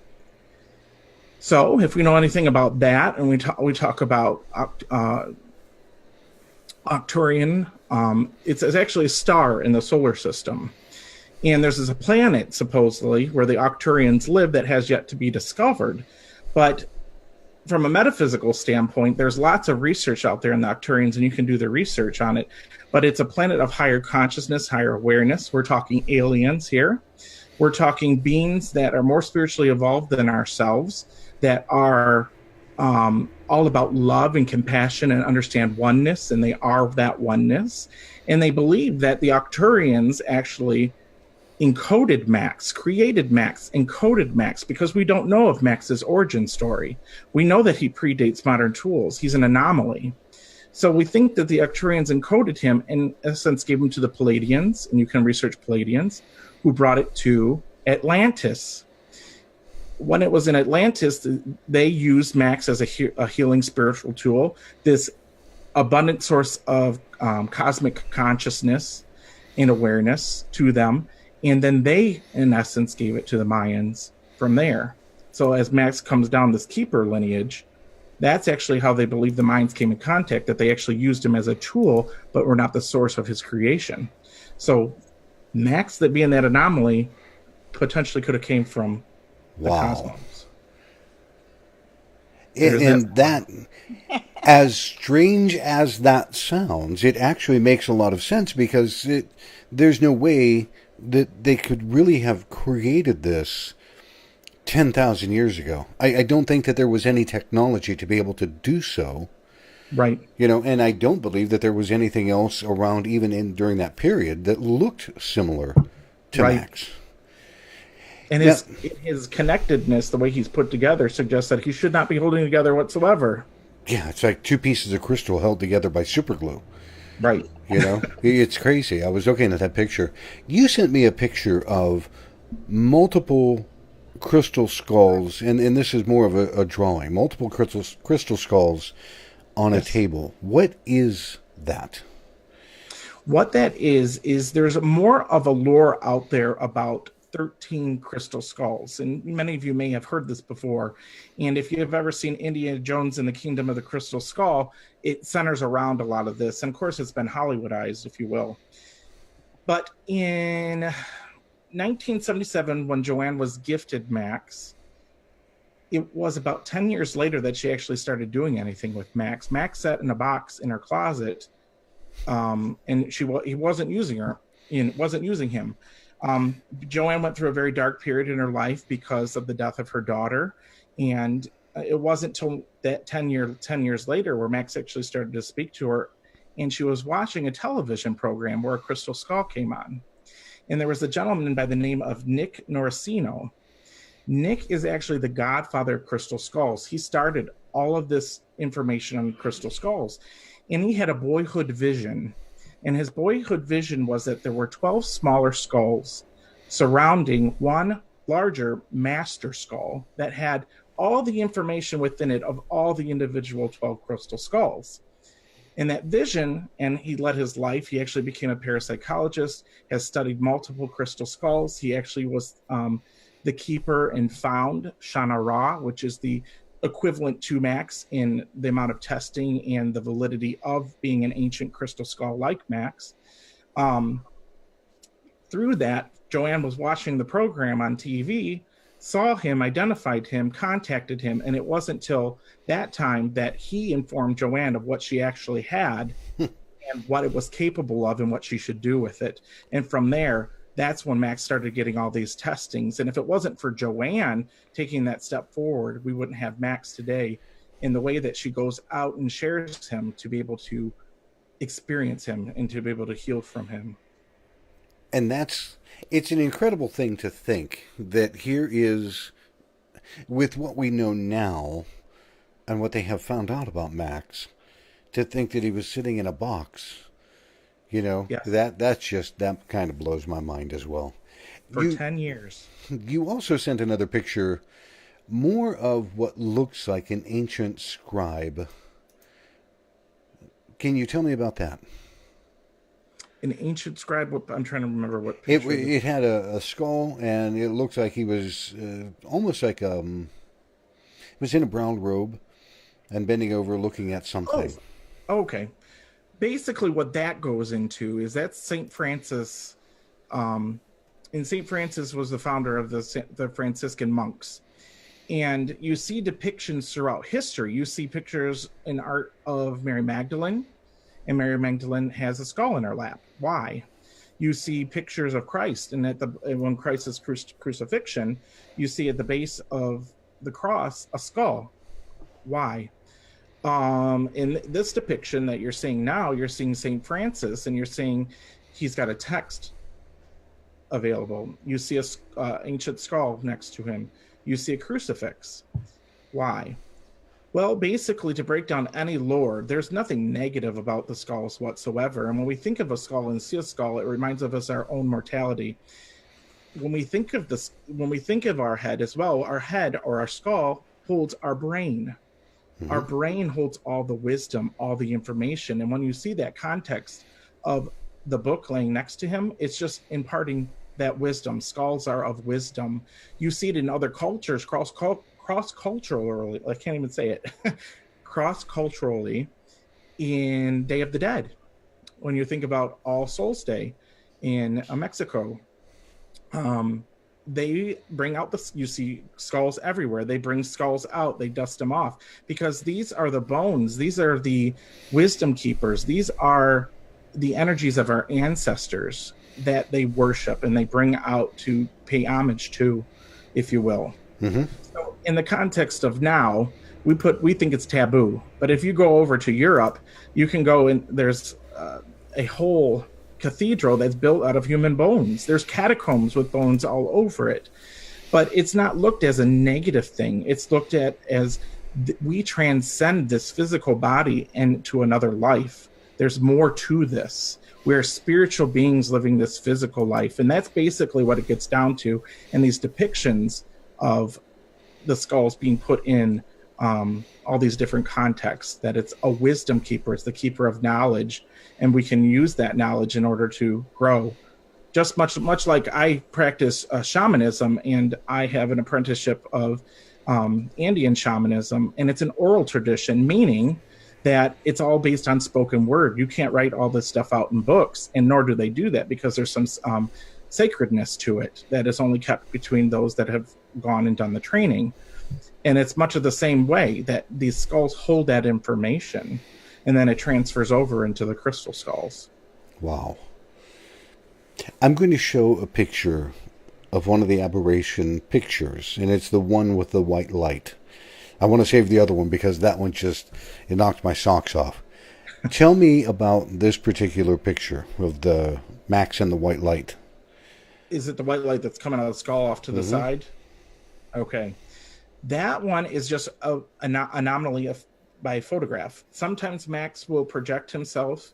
So, if we know anything about that, and we talk about Arcturian, it's actually a star in the solar system, and there's a planet supposedly where the Arcturians live that has yet to be discovered. But from a metaphysical standpoint, there's lots of research out there in the Arcturians, and you can do the research on it. But it's a planet of higher consciousness, higher awareness. We're talking aliens here. We're talking beings that are more spiritually evolved than ourselves, that are all about love and compassion and understand oneness, and they are that oneness. And they believe that the Arcturians actually encoded Max, created Max, encoded Max, because we don't know of Max's origin story. We know that he predates modern tools. He's an anomaly. So we think that the Arcturians encoded him and, in a sense, gave him to the Palladians, and you can research Palladians, who brought it to Atlantis. When it was in Atlantis, they used Max as a healing spiritual tool, this abundant source of cosmic consciousness and awareness to them. And then they, in essence, gave it to the Mayans from there. So as Max comes down this keeper lineage, that's actually how they believe the Mayans came in contact, that they actually used him as a tool, but were not the source of his creation. So Max, that being that anomaly, potentially could have came from the cosmos. And that, as strange as that sounds, it actually makes a lot of sense, because there's no way that they could really have created this 10,000 years ago. I don't think that there was any technology to be able to do so. Right. And I don't believe that there was anything else around even during that period that looked similar to Max. And his connectedness, the way he's put together, suggests that he should not be holding together whatsoever. Yeah, it's like two pieces of crystal held together by super glue. Right. It's crazy. I was looking at that picture. You sent me a picture of multiple crystal skulls, and this is more of a drawing. Multiple crystal skulls on a table. What is that? What that is there's more of a lore out there about 13 crystal skulls, and many of you may have heard this before. And if you've ever seen Indiana Jones and the Kingdom of the Crystal Skull, it centers around a lot of this, and of course it's been Hollywoodized, if you will. But in 1977, when Joanne was gifted Max, it was about 10 years later that she actually started doing anything with Max. Max sat in a box in her closet, and he wasn't using her, and wasn't using him. Joanne went through a very dark period in her life because of the death of her daughter, and it wasn't till that 10 years later where Max actually started to speak to her, and she was watching a television program where a crystal skull came on, and there was a gentleman by the name of Nick Noricino. Nick is actually the godfather of crystal skulls. He started all of this information on crystal skulls, and he had a boyhood vision. And his boyhood vision was that there were 12 smaller skulls surrounding one larger master skull that had all the information within it of all the individual 12 crystal skulls. In that vision, and he led his life, he actually became a parapsychologist, has studied multiple crystal skulls. He actually was the keeper and found Shana Ra, which is the equivalent to Max in the amount of testing and the validity of being an ancient crystal skull like Max. Through that, Joanne was watching the program on TV, saw him, identified him, contacted him, and it wasn't till that time that he informed Joanne of what she actually had and what it was capable of and what she should do with it. And from there, that's when Max started getting all these testings. And if it wasn't for Joanne taking that step forward, we wouldn't have Max today in the way that she goes out and shares him to be able to experience him and to be able to heal from him. And it's an incredible thing to think that here is, with what we know now and what they have found out about Max, to think that he was sitting in a box. Yes. that kind of blows my mind as well. For 10 years. You also sent another picture, more of what looks like an ancient scribe. Can you tell me about that? An ancient scribe? I'm trying to remember what picture. It had a skull, and it looks like he was almost like was in a brown robe and bending over looking at something. Oh, okay. Basically, what that goes into is that's St. Francis. And St. Francis was the founder of the Franciscan monks. And you see depictions throughout history. You see pictures in art of Mary Magdalene, and Mary Magdalene has a skull in her lap. Why? You see pictures of Christ, and when Christ's crucifixion, you see at the base of the cross a skull. Why? In this depiction that you're seeing now, you're seeing Saint Francis, and you're seeing he's got a text available. You see a ancient skull next to him. You see a crucifix. Why? Well, basically, to break down any lore, there's nothing negative about the skulls whatsoever. And when we think of a skull and see a skull, it reminds us of our own mortality. When we think of our head as well, our head or our skull holds our brain. Mm-hmm. Our brain holds all the wisdom, all the information. And when you see that context of the book laying next to him, it's just imparting that wisdom. Skulls are of wisdom. You see it in other cultures, cross-culturally, I can't even say it, cross-culturally in Day of the Dead. When you think about All Souls Day in Mexico, they bring out you see skulls everywhere. They bring skulls out, they dust them off, because these are the bones. These are the wisdom keepers. These are the energies of our ancestors that they worship and they bring out to pay homage to, if you will. Mm-hmm. So in the context of now, we think it's taboo, but if you go over to Europe, you can go and there's a whole cathedral that's built out of human bones. There's catacombs with bones all over it, but it's not looked as a negative thing. It's looked at as we transcend this physical body into another life. There's more to this. We're spiritual beings living this physical life, and that's basically what it gets down to. And these depictions of the skulls being put in all these different contexts, that it's a wisdom keeper, it's the keeper of knowledge, and we can use that knowledge in order to grow. Just much like I practice shamanism, and I have an apprenticeship of Andean shamanism, and it's an oral tradition, meaning that it's all based on spoken word. You can't write all this stuff out in books, and nor do they do that, because there's some sacredness to it that is only kept between those that have gone and done the training. And it's much of the same way that these skulls hold that information, and then it transfers over into the crystal skulls. Wow. I'm going to show a picture of one of the aberration pictures, and it's the one with the white light. I want to save the other one because that one it knocked my socks off. Tell me about this particular picture of the Max and the white light. Is it the white light that's coming out of the skull off to the side? Okay. That one is just an anomaly by photograph. Sometimes Max will project himself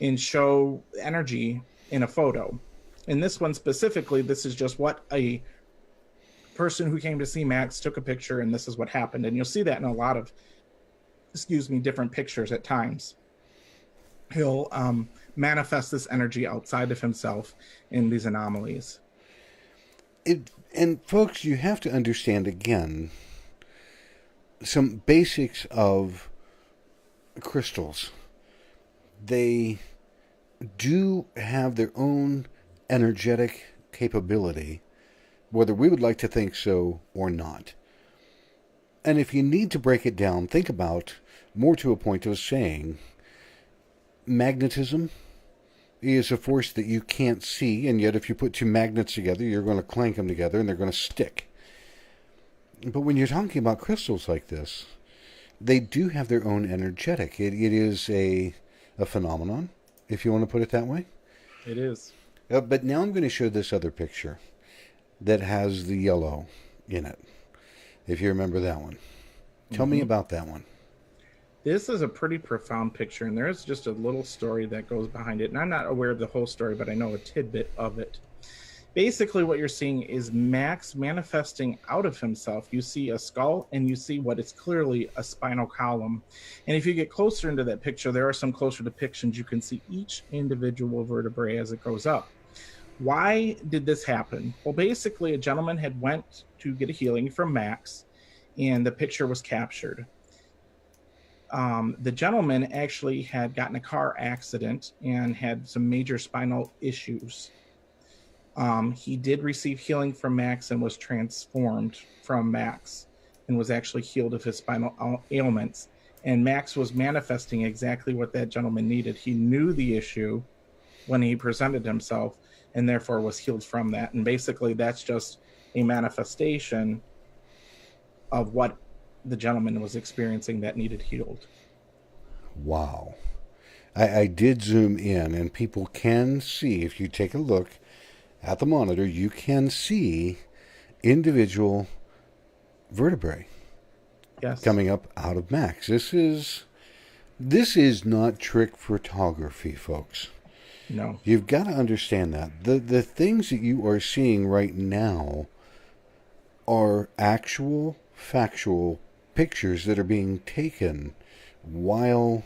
and show energy in a photo. In this one specifically, this is just what a person who came to see Max took a picture, and this is what happened. And you'll see that in a lot of, different pictures at times. He'll manifest this energy outside of himself in these anomalies. And folks, you have to understand again some basics of crystals. They do have their own energetic capability, whether we would like to think so or not. And if you need to break it down, think about, more to a point of saying, magnetism is a force that you can't see, and yet if you put two magnets together, you're going to clank them together and they're going to stick. But when you're talking about crystals like this, they do have their own energetic. It is a phenomenon, if you want to put it that way. It is. But now I'm going to show this other picture that has the yellow in it, if you remember that one. Tell me about that one. This is a pretty profound picture, and there is just a little story that goes behind it. And I'm not aware of the whole story, but I know a tidbit of it. Basically, what you're seeing is Max manifesting out of himself. You see a skull, and you see what is clearly a spinal column. And if you get closer into that picture, there are some closer depictions. You can see each individual vertebrae as it goes up. Why did this happen? Well, basically, a gentleman had went to get a healing from Max, and the picture was captured. The gentleman actually had gotten a car accident and had some major spinal issues. He did receive healing from Max and was transformed from Max and was actually healed of his spinal ailments. And Max was manifesting exactly what that gentleman needed. He knew the issue when he presented himself, and therefore was healed from that. And basically that's just a manifestation of what the gentleman was experiencing that needed healed. Wow. I did zoom in, and people can see, if you take a look at the monitor, you can see individual vertebrae coming up out of Max. This is not trick photography, folks. No. You've got to understand that. The things that you are seeing right now are actual, factual pictures that are being taken while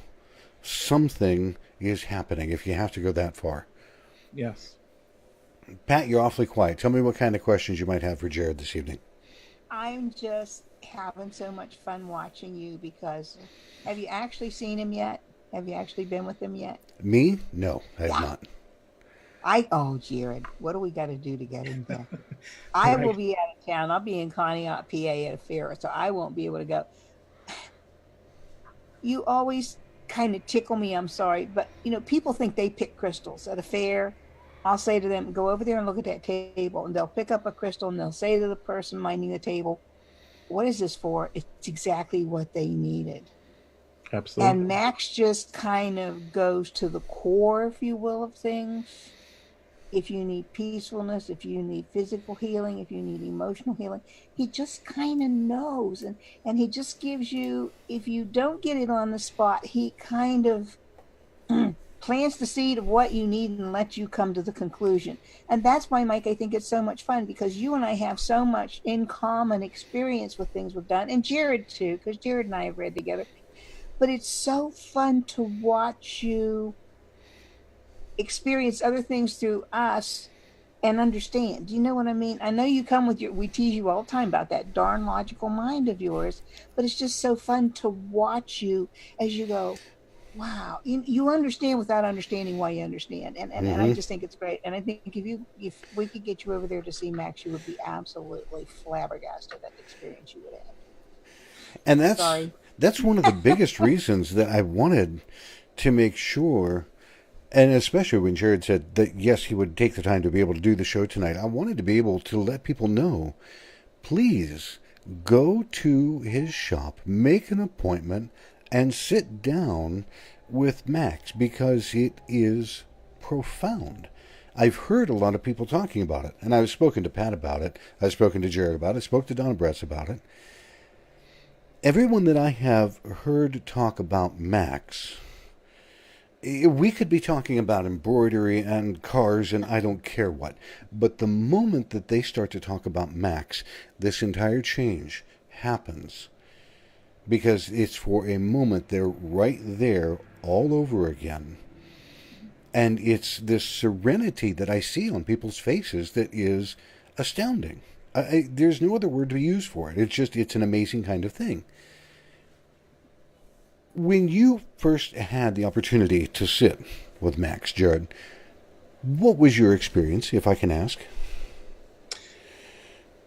something is happening, if you have to go that far. Yes. Pat, you're awfully quiet. Tell me what kind of questions you might have for Jarrod this evening. I'm just having so much fun watching you because have you actually seen him yet? Have you actually been with him yet? Me? No, I have not. Jarrod, what do we got to do to get him there? I will be out of town. I'll be in Conneaut, PA at a fair, so I won't be able to go. You always kind of tickle me, I'm sorry, but people think they pick crystals at a fair. I'll say to them, go over there and look at that table, and they'll pick up a crystal and they'll say to the person minding the table, what is this for? It's exactly what they needed. Absolutely. And Max just kind of goes to the core, if you will, of things. If you need peacefulness, if you need physical healing, if you need emotional healing, he just kind of knows. And he just gives you, if you don't get it on the spot, he kind of plants the seed of what you need and lets you come to the conclusion. And that's why, Mike, I think it's so much fun, because you and I have so much in common experience with things we've done. And Jarrod too, because Jarrod and I have read together. But it's so fun to watch you experience other things through us and understand. Do you know what I mean? I know you come with we tease you all the time about that darn logical mind of yours, but it's just so fun to watch you as you go, wow, you understand without understanding why you understand. And I just think it's great. And I think if we could get you over there to see Max, you would be absolutely flabbergasted at the experience you would have. And that's one of the biggest reasons that I wanted to make sure. And especially when Jarrod said that, yes, he would take the time to be able to do the show tonight, I wanted to be able to let people know, please go to his shop, make an appointment, and sit down with Max, because it is profound. I've heard a lot of people talking about it, and I've spoken to Pat about it, I've spoken to Jarrod about it, I spoke to Donna Bretz about it. Everyone that I have heard talk about Max, we could be talking about embroidery and cars and I don't care what. But the moment that they start to talk about Max, this entire change happens. Because it's for a moment they're right there all over again. And it's this serenity that I see on people's faces that is astounding. There's no other word to use for it. It's an amazing kind of thing. When you first had the opportunity to sit with Max, Jarrod, what was your experience, if I can ask?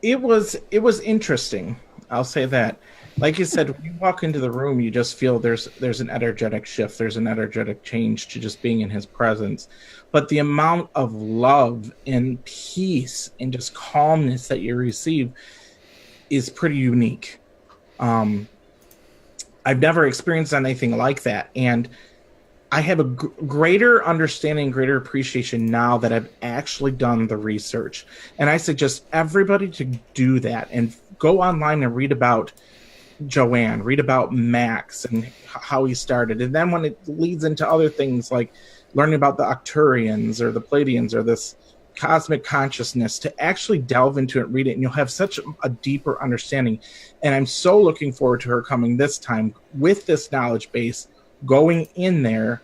It was interesting. I'll say that. Like you said, when you walk into the room, you just feel there's an energetic shift. There's an energetic change to just being in his presence. But the amount of love and peace and just calmness that you receive is pretty unique. I've never experienced anything like that. And I have a greater understanding, greater appreciation now that I've actually done the research. And I suggest everybody to do that and go online and read about Joanne, read about Max and how he started. And then when it leads into other things like learning about the Arcturians or the Pleiadians or this cosmic consciousness, to actually delve into it, read it, and you'll have such a deeper understanding. And I'm so looking forward to her coming this time with this knowledge base, going in there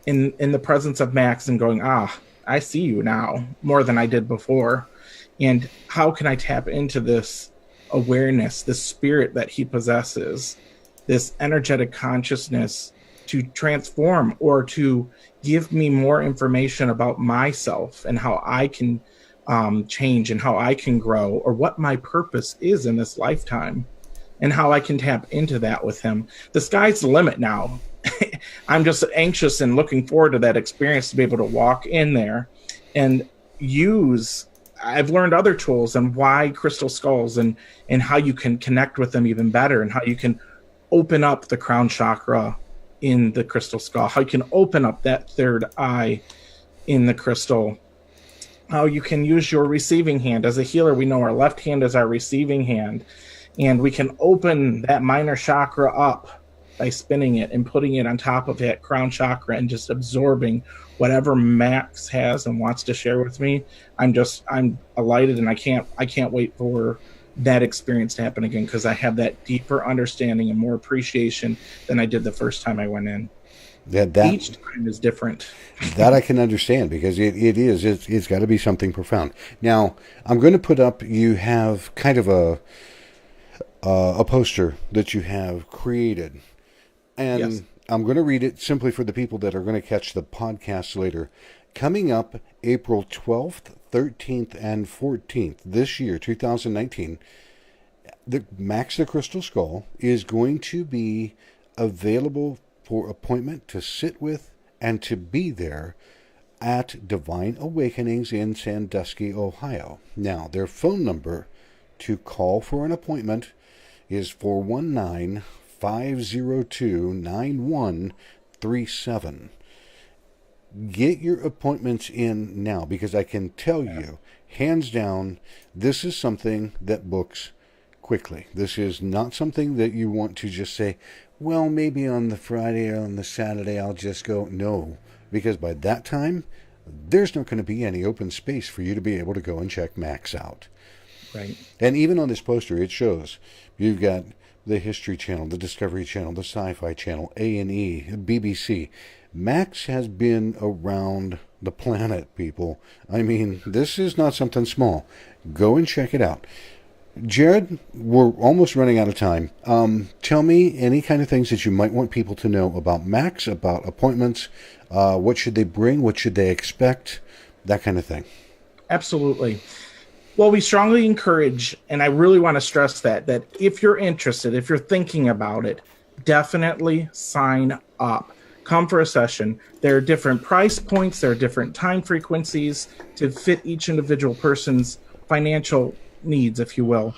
in the presence of Max and going, I see you now more than I did before. And how can I tap into this awareness, this spirit that he possesses, this energetic consciousness to transform or to give me more information about myself and how I can change and how I can grow, or what my purpose is in this lifetime. and how I can tap into that with him. The sky's the limit now. I'm just anxious and looking forward to that experience to be able to walk in there and use. I've learned other tools and why crystal skulls and how you can connect with them even better, and how you can open up the crown chakra in the crystal skull, how you can open up that third eye in the crystal, how you can use your receiving hand. As a healer, we know our left hand is our receiving hand, and we can open that minor chakra up by spinning it and putting it on top of that crown chakra and just absorbing whatever Max has and wants to share with me. I'm elated, and I can't wait for that experience to happen again, because I have that deeper understanding and more appreciation than I did the first time I went in. Each time is different. That I can understand, because it's got to be something profound. Now, I'm going to put up, you have kind of a poster that you have created. And yes. I'm going to read it simply for the people that are going to catch the podcast later. Coming up April 12th, 13th, and 14th this year, 2019, the Max the Crystal Skull is going to be available for appointment to sit with and to be there at Divine Awakenings in Sandusky, Ohio. Now, their phone number to call for an appointment is 419-502-9137. Get your appointments in now, because I can tell you, hands down, this is something that books quickly. This is not something that you want to just say, well, maybe on the Friday or on the Saturday I'll just go. No, because by that time, there's not going to be any open space for you to be able to go and check Max out. Right. And even on this poster, it shows you've got the History Channel, the Discovery Channel, the Sci-Fi Channel, A&E, BBC. Max has been around the planet, people. I mean, this is not something small. Go and check it out. Jarrod, we're almost running out of time. Tell me any kind of things that you might want people to know about Max, about appointments. What should they bring? What should they expect? That kind of thing. Absolutely. Well, we strongly encourage, and I really want to stress that if you're interested, if you're thinking about it, definitely sign up. Come for a session. There are different price points. There are different time frequencies to fit each individual person's financial needs, if you will.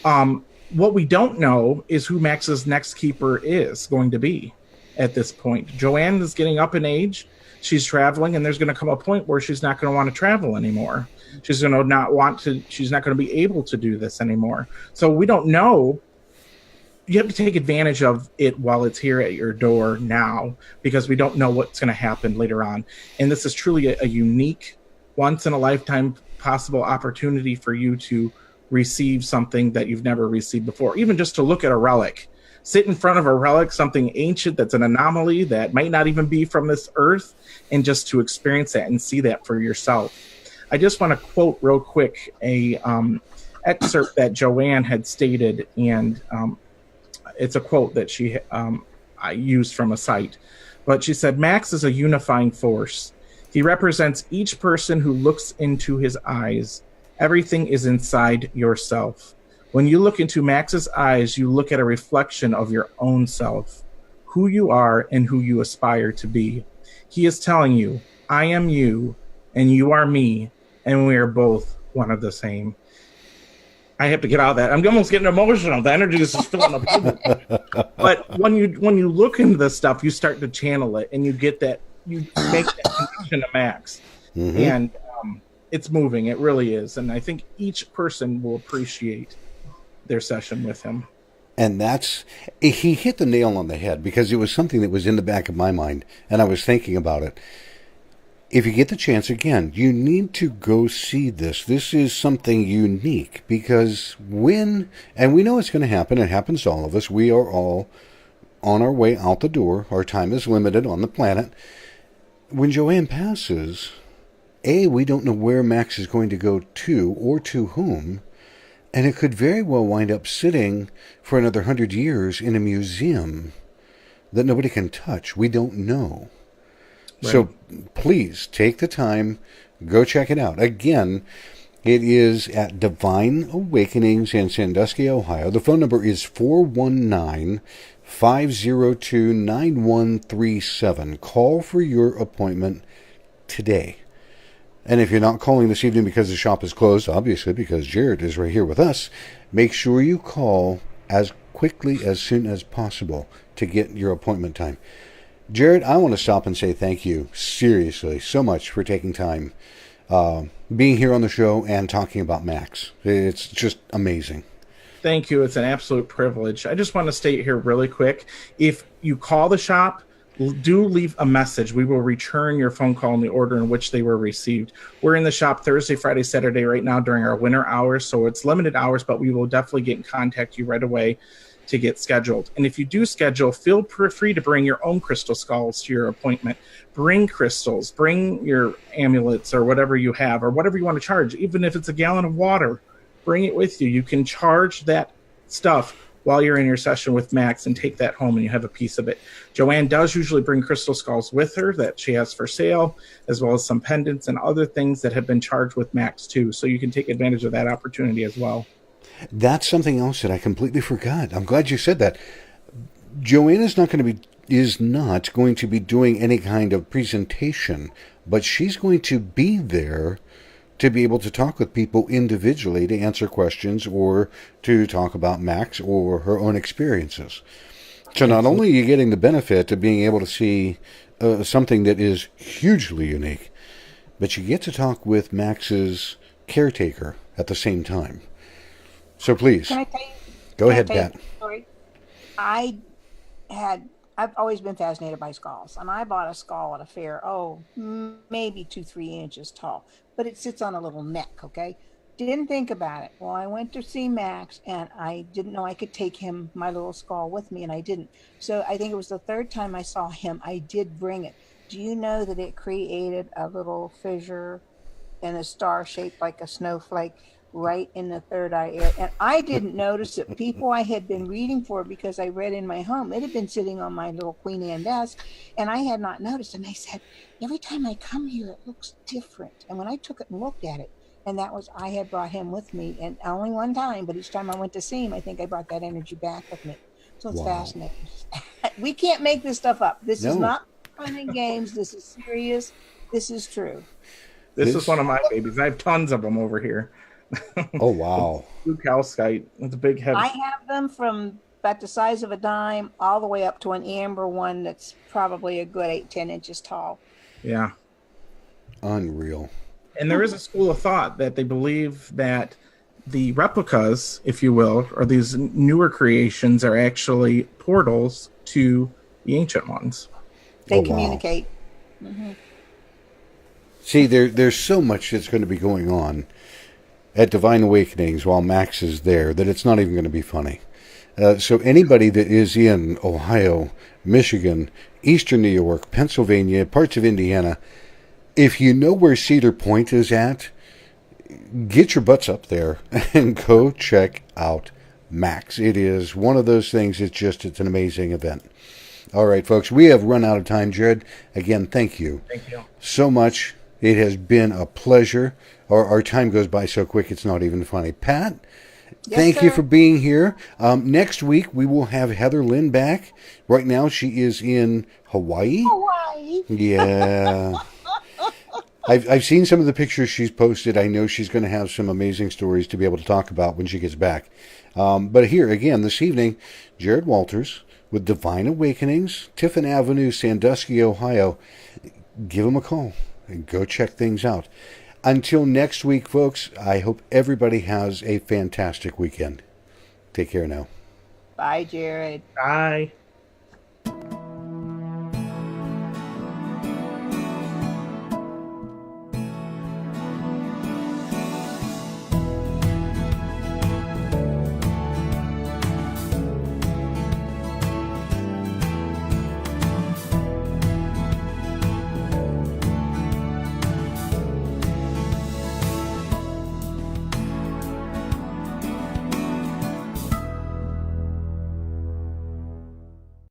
What we don't know is who Max's next keeper is going to be at this point. Joanne is getting up in age. She's traveling, and there's going to come a point where she's not going to want to travel anymore. She's going to she's not going to be able to do this anymore. So we don't know. You have to take advantage of it while it's here at your door now, because we don't know what's going to happen later on. And this is truly a unique, once-in-a-lifetime possible opportunity for you to receive something that you've never received before. Even just to look at a relic. Sit in front of a relic, something ancient that's an anomaly that might not even be from this earth, and just to experience that and see that for yourself. I just want to quote real quick a excerpt that Joanne had stated, and it's a quote that I used from a site. But she said, Max is a unifying force. He represents each person who looks into his eyes. Everything is inside yourself. When you look into Max's eyes, you look at a reflection of your own self, who you are and who you aspire to be. He is telling you, I am you, and you are me, and we are both one of the same. I have to get out of that. I'm almost getting emotional. The energy is just filling up. But when you look into this stuff, you start to channel it, and you get that, you make that connection to Max. Mm-hmm. And it's moving. It really is. And I think each person will appreciate their session with him. And he hit the nail on the head, because it was something that was in the back of my mind, and I was thinking about it. If you get the chance, again, you need to go see this. This is something unique, because and we know it's going to happen, it happens to all of us, we are all on our way out the door, our time is limited on the planet. When Joanne passes, we don't know where Max is going to go to, or to whom, and it could very well wind up sitting for another 100 years in a museum that nobody can touch. We don't know. Right. So please take the time, go check it out. Again, It is at Divine Awakenings in Sandusky, Ohio. The phone number is 419-502-9137. Call for your appointment today. And if you're not calling this evening because the shop is closed, obviously because Jarrod is right here with us, make sure you call as quickly as soon as possible to get your appointment time. Jarrod, I want to stop and say thank you, seriously, so much for taking time being here on the show and talking about Max. It's just amazing. Thank you. It's an absolute privilege. I just want to state here really quick, if you call the shop, do leave a message. We will return your phone call in the order in which they were received. We're in the shop Thursday, Friday, Saturday right now during our winter hours, so it's limited hours, but we will definitely get in contact with you right away to get scheduled. And if you do schedule, feel free to bring your own crystal skulls to your appointment. Bring crystals, bring your amulets or whatever you have, or whatever you want to charge. Even if it's a gallon of water, bring it with you. You can charge that stuff while you're in your session with Max and take that home and you have a piece of it. Joanne does usually bring crystal skulls with her that she has for sale, as well as some pendants and other things that have been charged with Max too. So you can take advantage of that opportunity as well. That's something else that I completely forgot. I'm glad you said that. Joanne is not going to be doing any kind of presentation, but she's going to be there to be able to talk with people individually, to answer questions or to talk about Max or her own experiences. So not only are you getting the benefit of being able to see something that is hugely unique, but you get to talk with Max's caretaker at the same time. So please, Can I tell you? Go ahead, Pat. Story? I've always been fascinated by skulls, and I bought a skull at a fair, maybe 2-3 inches tall, but it sits on a little neck, okay? Didn't think about it. Well, I went to see Max, and I didn't know I could take my little skull with me, and I didn't. So I think it was the third time I saw him, I did bring it. Do you know that it created a little fissure in a star shaped like a snowflake right in the third eye area? And I didn't notice it. People I had been reading for, because I read in my home, it had been sitting on my little Queen Anne desk, and I had not noticed. And they said, every time I come here, it looks different. And when I took it and looked at it, and I had brought him with me, and only one time, but each time I went to see him, I think I brought that energy back with me. So it's fascinating. We can't make this stuff up. This is not fun and games. This is serious. This is true. This is one of my babies. I have tons of them over here. Oh, wow. Blue calcite. It's a big head. I have them from about the size of a dime all the way up to an amber one that's probably a good 8-10 inches tall. Yeah. Unreal. And there is a school of thought that they believe that the replicas, if you will, or these newer creations are actually portals to the ancient ones. They communicate. Wow. Mm-hmm. See, there's so much that's going to be going on at Divine Awakenings while Max is there that it's not even going to be funny. So anybody that is in Ohio, Michigan, Eastern New York, Pennsylvania, parts of Indiana, if you know where Cedar Point is at, get your butts up there and go check out Max. It is one of those things, it's an amazing event. All right, folks, we have run out of time. Jarrod, again, thank you. Thank you so much. It has been a pleasure. Our time goes by so quick, it's not even funny. Pat, thank you for being here. Next week, we will have Heather Lynn back. Right now, she is in Hawaii. Yeah. I've seen some of the pictures she's posted. I know she's going to have some amazing stories to be able to talk about when she gets back. But here, again, this evening, Jarrod Walters with Divine Awakenings, Tiffin Avenue, Sandusky, Ohio. Give him a call and go check things out. Until next week, folks, I hope everybody has a fantastic weekend. Take care now. Bye, Jarrod. Bye.